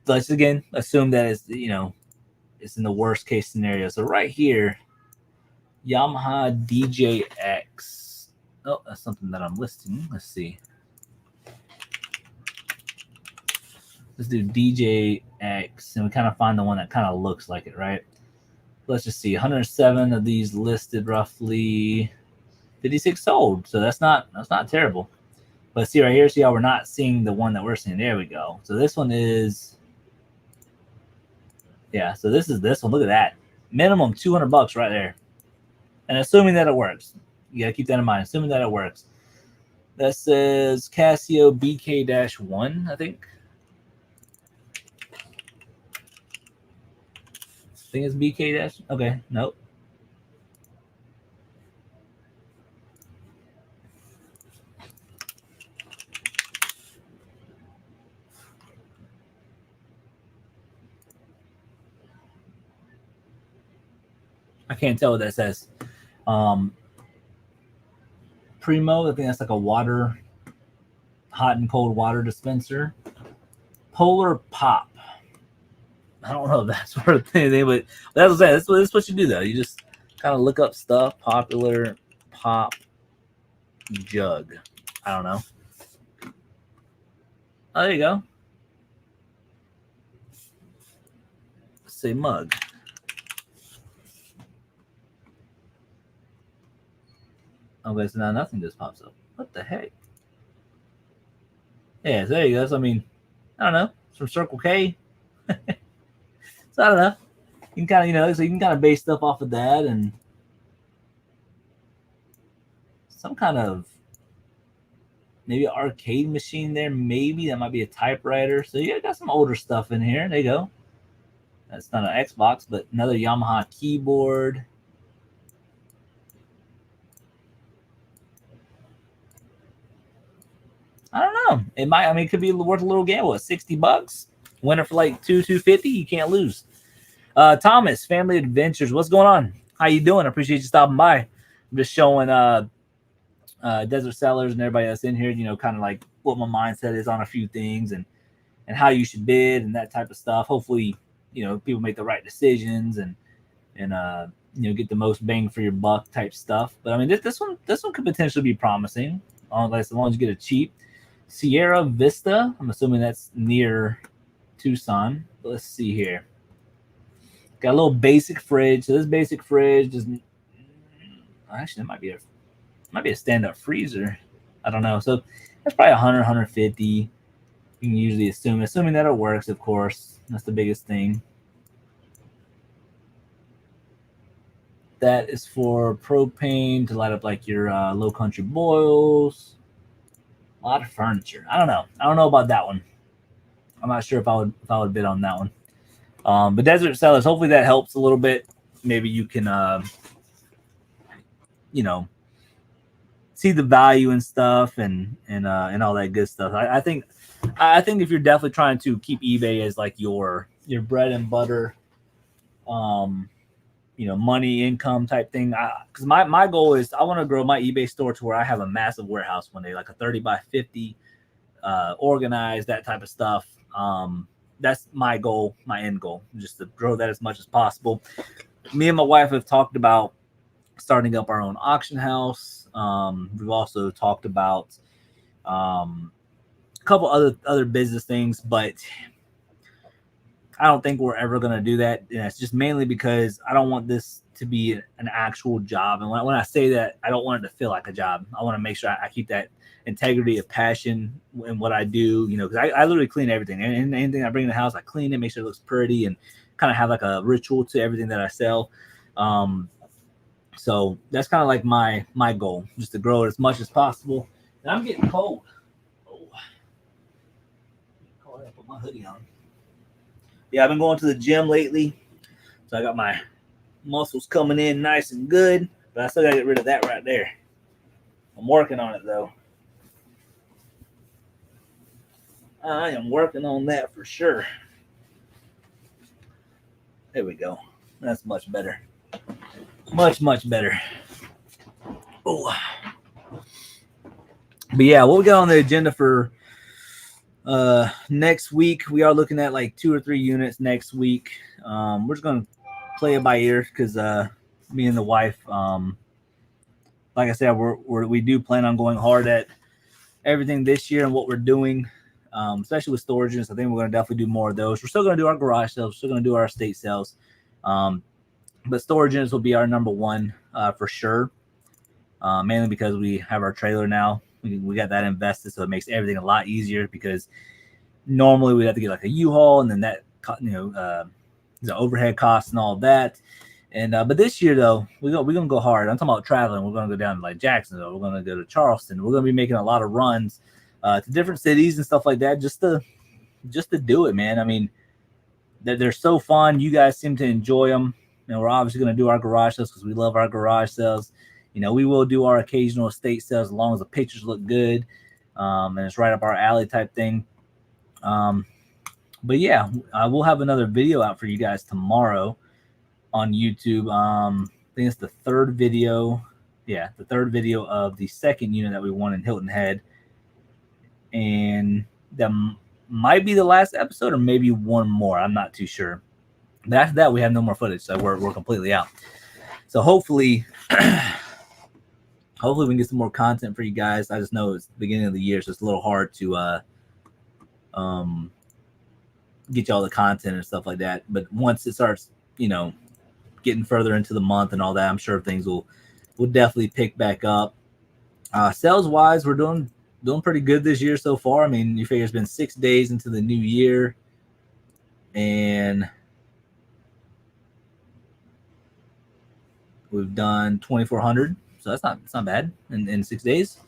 A: So let's again assume that it's it's in the worst case scenario. So right here, Yamaha DJX. Oh, that's something that I'm listing. Let's see. Let's do DJX, and we kind of find the one that kind of looks like it, right? Let's just see. 107 of these listed, roughly 56 sold. So that's not terrible. But see right here, see how we're not seeing the one that we're seeing. There we go. So this one is, yeah. So this is this one. Look at that. Minimum $200 right there. And assuming that it works, you gotta keep that in mind. Assuming that it works. That says Casio BK-1, I think. I think it's BK dash. Okay, nope. I can't tell what that says. Primo, I think that's like a water, hot and cold water dispenser. Polar Pop. I don't know that sort of thing, but that's what I'm saying. That's what you do though. You just kind of look up stuff. Popular pop jug. I don't know. Oh, there you go. Let's say mug. Okay, so now nothing just pops up. What the heck? Yeah, so there you go. So I mean, I don't know. It's from Circle K. So I don't know. You can kind of, so you can kind of base stuff off of that, and some kind of maybe arcade machine there. Maybe that might be a typewriter. So yeah, got some older stuff in here. There you go. That's not an Xbox, but another Yamaha keyboard. I don't know. It might. I mean, it could be worth a little gamble. At $60, win it for like $250. You can't lose. Thomas, Family Adventures. What's going on? How you doing? I appreciate you stopping by. I'm just showing Desert Sellers and everybody that's in here, kind of like what my mindset is on a few things and how you should bid and that type of stuff. Hopefully, people make the right decisions and get the most bang for your buck type stuff. But I mean, this one could potentially be promising, as long as you get it cheap. Sierra Vista. I'm assuming that's near Tucson. But let's see here. Got a little basic fridge. So this basic fridge is actually, it might be a stand-up freezer. I don't know. So that's probably 100, 150. You can usually assuming that it works, of course. That's the biggest thing. That is for propane to light up like your low country boils. A lot of furniture. I don't know about that one. I'm not sure if I would bid on that one. But Desert Sellers, hopefully that helps a little bit. Maybe you can, see the value and stuff and all that good stuff. I think if you're definitely trying to keep eBay as like your bread and butter, money income type thing. Because my goal is I want to grow my eBay store to where I have a massive warehouse one day, like a 30 by 50, organized, that type of stuff. That's my goal, my end goal, just to grow that as much as possible. Me and my wife have talked about starting up our own auction house. We've also talked about a couple other business things, but I don't think we're ever going to do that. And it's just mainly because I don't want this to be an actual job. And when I say that, I don't want it to feel like a job. I want to make sure I keep that integrity of passion in what I do, because I literally clean everything. And anything I bring in the house, I clean it, make sure it looks pretty, and kind of have like a ritual to everything that I sell. So that's kind of like my goal, just to grow it as much as possible. And I'm getting cold. Oh, I put my hoodie on. Yeah, I've been going to the gym lately, so I got my muscles coming in nice and good, but I still got to get rid of that right there. I'm working on it, though. I am working on that for sure. There we go. That's much better. Much better. Oh. But yeah, what we got on the agenda for next week, we are looking at like 2 or 3 units next week. We're just going to play it by ear because me and the wife, like I said, we do plan on going hard at everything this year and what we're doing, especially with storage units. I think we're going to definitely do more of those. We're still going to do our garage sales. We're still going to do our estate sales. But storage units will be our number one for sure, mainly because we have our trailer now. We got that invested, so it makes everything a lot easier because normally we'd have to get like a U-Haul, and then that, the overhead costs and all that. And but this year though, we're gonna go hard. I'm talking about traveling. We're gonna go down to like Jacksonville. We're gonna go to Charleston. We're gonna be making a lot of runs to different cities and stuff like that, just to do it, man. I mean, they're so fun. You guys seem to enjoy them, and we're obviously gonna do our garage sales because we love our garage sales. We will do our occasional estate sales as long as the pictures look good, and it's right up our alley type thing. But yeah, we'll have another video out for you guys tomorrow on YouTube. think it's the third video. Yeah, the third video of the second unit that we won in Hilton Head. And that might be the last episode or maybe one more. I'm not too sure. But after that, we have no more footage. So we're completely out. So hopefully, hopefully we can get some more content for you guys. I just know it's the beginning of the year, so it's a little hard to get you all the content and stuff like that. But once it starts, getting further into the month and all that, I'm sure things will definitely pick back up. Sales wise, we're doing pretty good this year so far. I mean, you figure it's been 6 days into the new year, and we've done 2,400. So that's not bad in 6 days.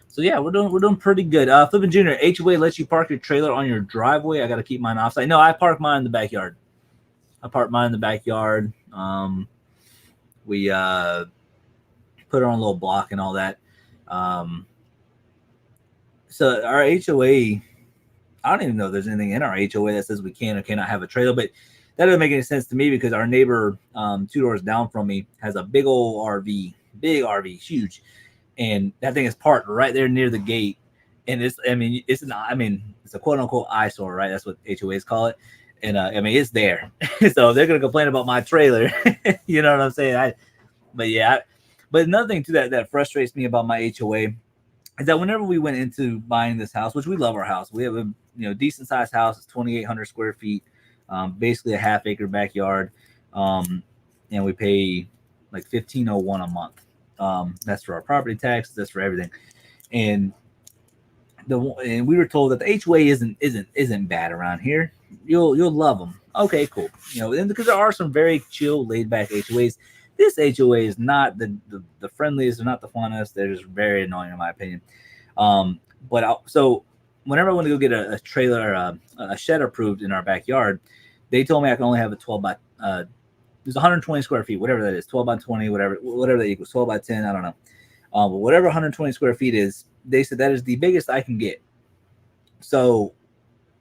A: So yeah, we're doing pretty good. Flippin' Junior, HOA lets you park your trailer on your driveway. I got to keep mine offsite. No, I park mine in the backyard. We put it on a little block and all that. So our HOA, I don't even know if there's anything in our HOA that says we can or cannot have a trailer, but that doesn't make any sense to me because our neighbor 2 doors down from me has a big old RV, huge, and that thing is parked right there near the gate. And it's a quote unquote eyesore, right? That's what HOAs call it. And it's there. So they're gonna complain about my trailer. You know what I'm saying? But another thing too that frustrates me about my HOA is that whenever we went into buying this house, which we love our house, we have a decent sized house. It's 2,800 square feet, basically a half-acre backyard, and we pay like $1,501 a month. That's for our property tax. That's for everything, and we were told that the HOA isn't bad around here. You'll love them. Okay, cool. And because there are some very chill, laid back HOAs. This HOA is not the friendliest, or not the funnest. They're just very annoying in my opinion. So whenever I want to go get a trailer, a shed approved in our backyard, they told me I can only have a 12 by there's 120 square feet, whatever that is, 12 by 20, whatever that equals, 12 by 10, I don't know. But whatever 120 square feet is, they said that is the biggest I can get. So,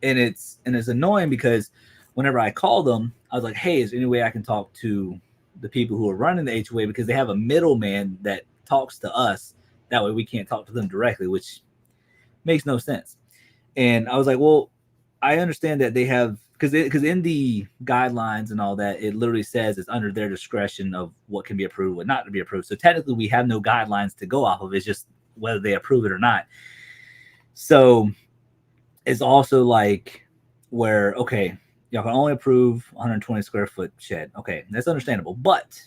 A: and it's annoying because whenever I called them, I was like, hey, is there any way I can talk to the people who are running the HOA, because they have a middleman that talks to us. That way we can't talk to them directly, which makes no sense. And I was like, well, I understand that they have, because in the guidelines and all that, it literally says it's under their discretion of what can be approved, what not to be approved. So technically we have no guidelines to go off of. It's just whether they approve it or not. So it's also like where, okay, y'all can only approve 120 square foot shed. Okay, that's understandable. But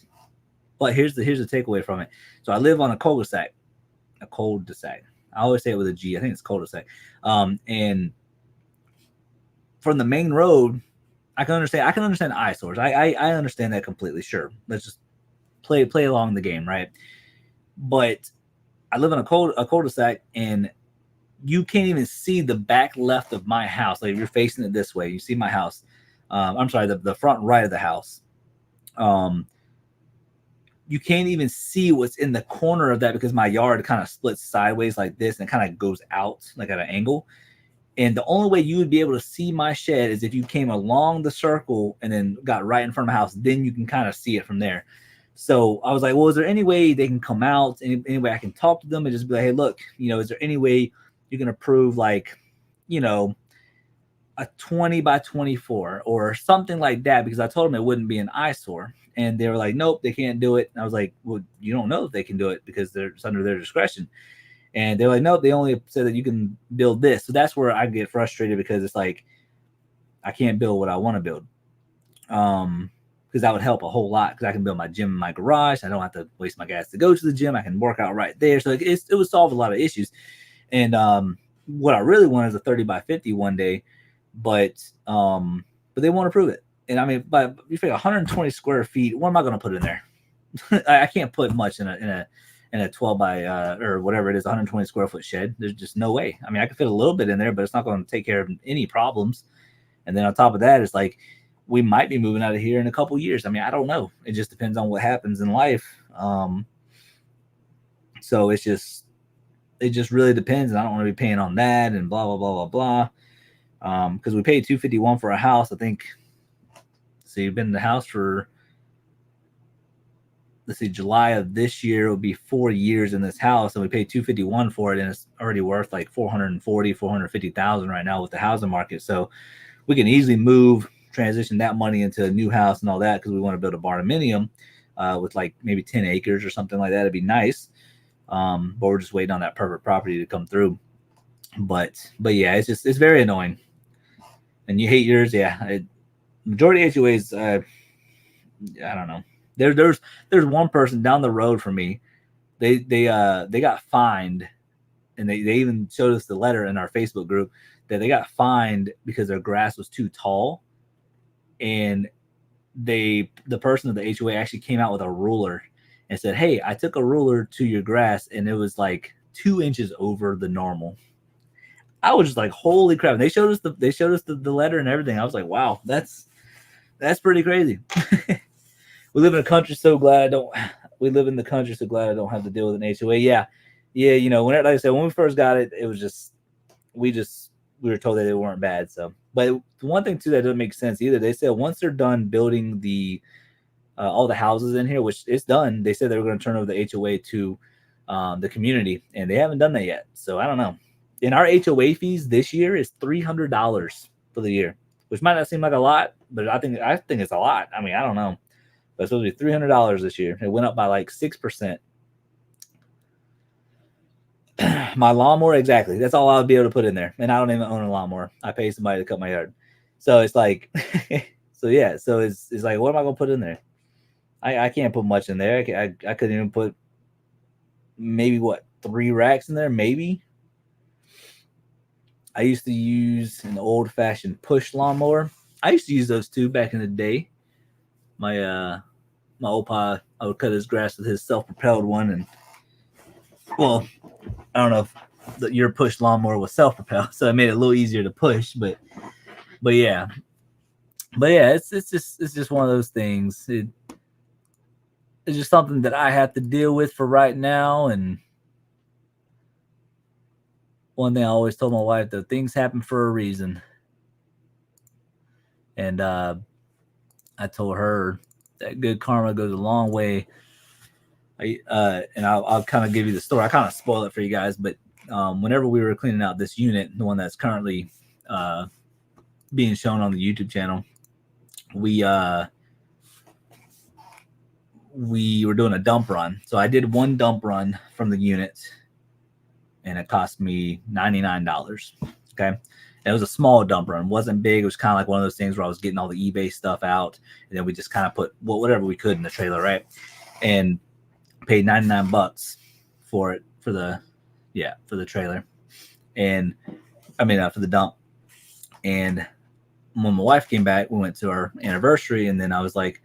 A: here's the takeaway from it. So I live on a cul-de-sac. I always say it with a G. I think it's cul-de-sac. And from the main road, I can understand eyesores. I understand that completely. Sure, let's just play along the game, right? But I live in a cul-de-sac, and you can't even see the back left of my house. Like if you're facing it this way, you see my house. I'm sorry, the front right of the house. You can't even see what's in the corner of that because my yard kind of splits sideways like this and kind of goes out like at an angle. And the only way you would be able to see my shed is if you came along the circle and then got right in front of the house. Then you can kind of see it from there. So I was like, well, is there any way they can come out? Any way I can talk to them and just be like, hey, look, is there any way you can approve like, a 20 by 24 or something like that? Because I told them it wouldn't be an eyesore. And they were like, nope, they can't do it. And I was like, well, you don't know if they can do it because it's under their discretion. And they're like, nope, they only said that you can build this. So that's where I get frustrated, because it's like, I can't build what I want to build. Because that would help a whole lot, because I can build my gym in my garage. I don't have to waste my gas to go to the gym. I can work out right there. So it would solve a lot of issues. And what I really want is a 30 by 50 one day, but they won't approve it. And I mean, but you figure 120 square feet, what am I going to put in there? I can't put much in a 12 by or whatever it is, 120 square foot shed. There's just no way. I mean, I could fit a little bit in there, but it's not going to take care of any problems. And then on top of that, it's like, we might be moving out of here in a couple years. I mean, I don't know. It just depends on what happens in life. So it just really depends. And I don't want to be paying on that and blah, blah, blah, blah, blah. Because we paid $251 for a house. I think, so you've been in the house for, let's see, July of this year will be 4 years in this house, and we paid 251 for it, and it's already worth like 450,000 right now with the housing market. So we can easily move, transition that money into a new house and all that, because we want to build a barndominium with like maybe 10 acres or something like that. It'd be nice. But we're just waiting on that perfect property to come through. But yeah, it's very annoying. And you hate yours, yeah. Majority of HOAs, I don't know. There's one person down the road from me. They got fined, and they even showed us the letter in our Facebook group that they got fined because their grass was too tall, and the person of the HOA actually came out with a ruler and said, "Hey, I took a ruler to your grass, and it was like 2 inches over the normal." I was just like, "Holy crap!" And they showed us the letter and everything. I was like, "Wow, that's pretty crazy." We live in the country, so glad I don't. We live in the country, so glad I don't have to deal with an HOA. Yeah. You know, like I said, when we first got it, it was just we were told that they weren't bad. So, but the one thing too that doesn't make sense either. They said once they're done building the all the houses in here, which is done, they said they were going to turn over the HOA to the community, and they haven't done that yet. So I don't know. And our HOA fees this year is $300 for the year, which might not seem like a lot, but I think it's a lot. I mean, I don't know. But it's supposed to be $300 this year. It went up by like 6%. My lawnmower, exactly. That's all I'll be able to put in there. And I don't even own a lawnmower. I pay somebody to cut my yard. So it's like, so yeah. So it's like, what am I going to put in there? I can't put much in there. I couldn't even put maybe 3 racks in there, maybe. I used to use an old-fashioned push lawnmower. I used to use those too back in the day. My old pa, I would cut his grass with his self-propelled one, and well, I don't know if your push lawnmower was self-propelled, so it made it a little easier to push. But yeah, it's just one of those things. It's just something that I have to deal with for right now. And one thing I always told my wife, that things happen for a reason. And I told her that good karma goes a long way. And I'll kind of give you the story. I kind of spoil it for you guys, but whenever we were cleaning out this unit, the one that's currently being shown on the YouTube channel, we were doing a dump run. So I did one dump run from the unit, and it cost me $99. Okay. And it was a small dump run. It wasn't big. It was kind of like one of those things where I was getting all the eBay stuff out, and then we just kind of put whatever we could in the trailer, right? And paid $99 for it for the trailer, and I mean for the dump. And when my wife came back, we went to our anniversary, and then I was like,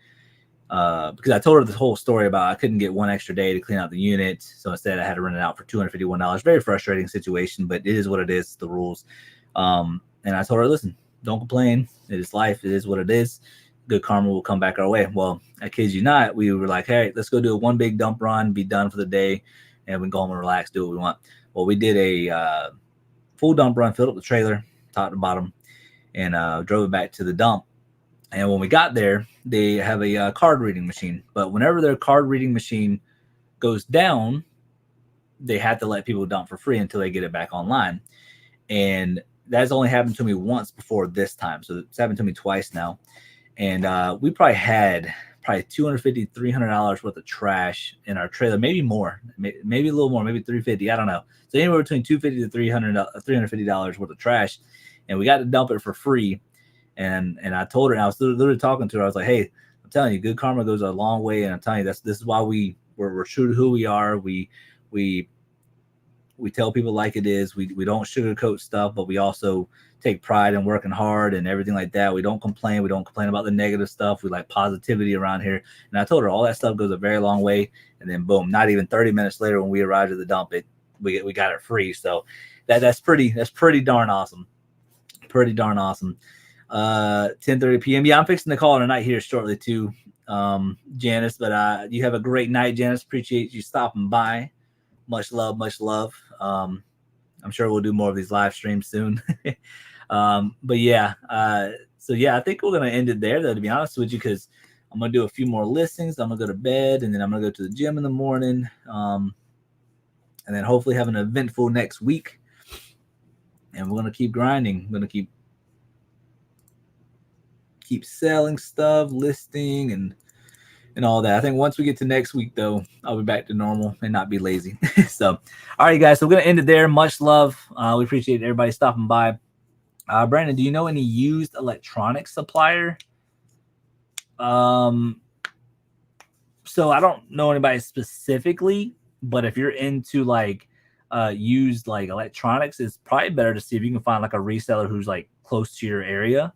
A: because I told her the whole story about I couldn't get one extra day to clean out the unit, so instead I had to rent it out for $251. Very frustrating situation, but it is what it is. It's the rules. And I told her, listen, don't complain. It is life. It is what it is. Good karma will come back our way. Well, I kid you not, we were like, hey, let's go do one big dump run, be done for the day, and we can go home and relax, do what we want. Well, we did a full dump run, filled up the trailer, top to bottom, and drove it back to the dump. And when we got there, they have a card reading machine. But whenever their card reading machine goes down, they have to let people dump for free until they get it back online. And that's only happened to me once before this time. So it's happened to me twice now. And we probably had $250, $300 worth of trash in our trailer, maybe more, maybe a little more, maybe $350. I don't know. So anywhere between $250 to $350 worth of trash, and we got to dump it for free. And I told her, and I was literally talking to her. I was like, "Hey, I'm telling you, good karma goes a long way, and I'm telling you, this is why we're true to who we are. We tell people like it is. We don't sugarcoat stuff, but we also take pride in working hard and everything like that. We don't complain. We don't complain about the negative stuff. We like positivity around here." And I told her all that stuff goes a very long way. And then boom, not even 30 minutes later, when we arrived at the dump, we got it free. So that's pretty darn awesome. Pretty darn awesome. 10:30 p.m. Yeah, I'm fixing to call it a night here shortly too, Janice. But you have a great night, Janice. Appreciate you stopping by. Much love, much love. I'm sure we'll do more of these live streams soon. But yeah, so yeah, I think we're gonna end it there, though, to be honest with you, because I'm going to do a few more listings. I'm going to go to bed, and then I'm going to go to the gym in the morning. And then hopefully have an eventful next week. And we're going to keep grinding. We're going to keep selling stuff, listing, and all that. I think once we get to next week, though, I'll be back to normal and not be lazy. So, all right, guys. So we're going to end it there. Much love. We appreciate everybody stopping by. Brandon, do you know any used electronics supplier? So I don't know anybody specifically, but if you're into like used like electronics, it's probably better to see if you can find like a reseller who's like close to your area.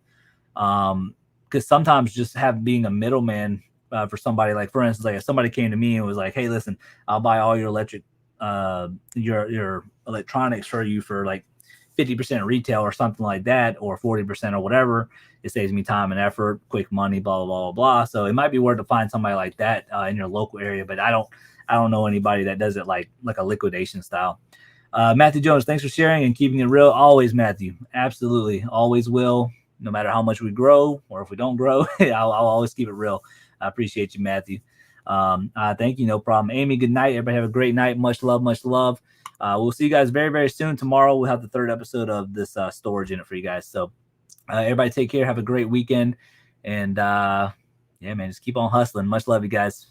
A: Because sometimes just being a middleman for somebody, like for instance, like if somebody came to me and was like, "Hey, listen, I'll buy all your your electronics for you for like 50% retail or something like that, or 40% or whatever. It saves me time and effort, quick money, blah, blah, blah, blah." So it might be worth to find somebody like that in your local area, but I don't know anybody that does it like a liquidation style. Matthew Jones, thanks for sharing and keeping it real. Always, Matthew. Absolutely. Always will. No matter how much we grow or if we don't grow, I'll always keep it real. I appreciate you, Matthew. Thank you. No problem. Amy, good night. Everybody have a great night. Much love. Much love. We'll see you guys very, very soon. Tomorrow we'll have the third episode of this storage unit for you guys. So everybody take care. Have a great weekend. And yeah, man, just keep on hustling. Much love, you guys.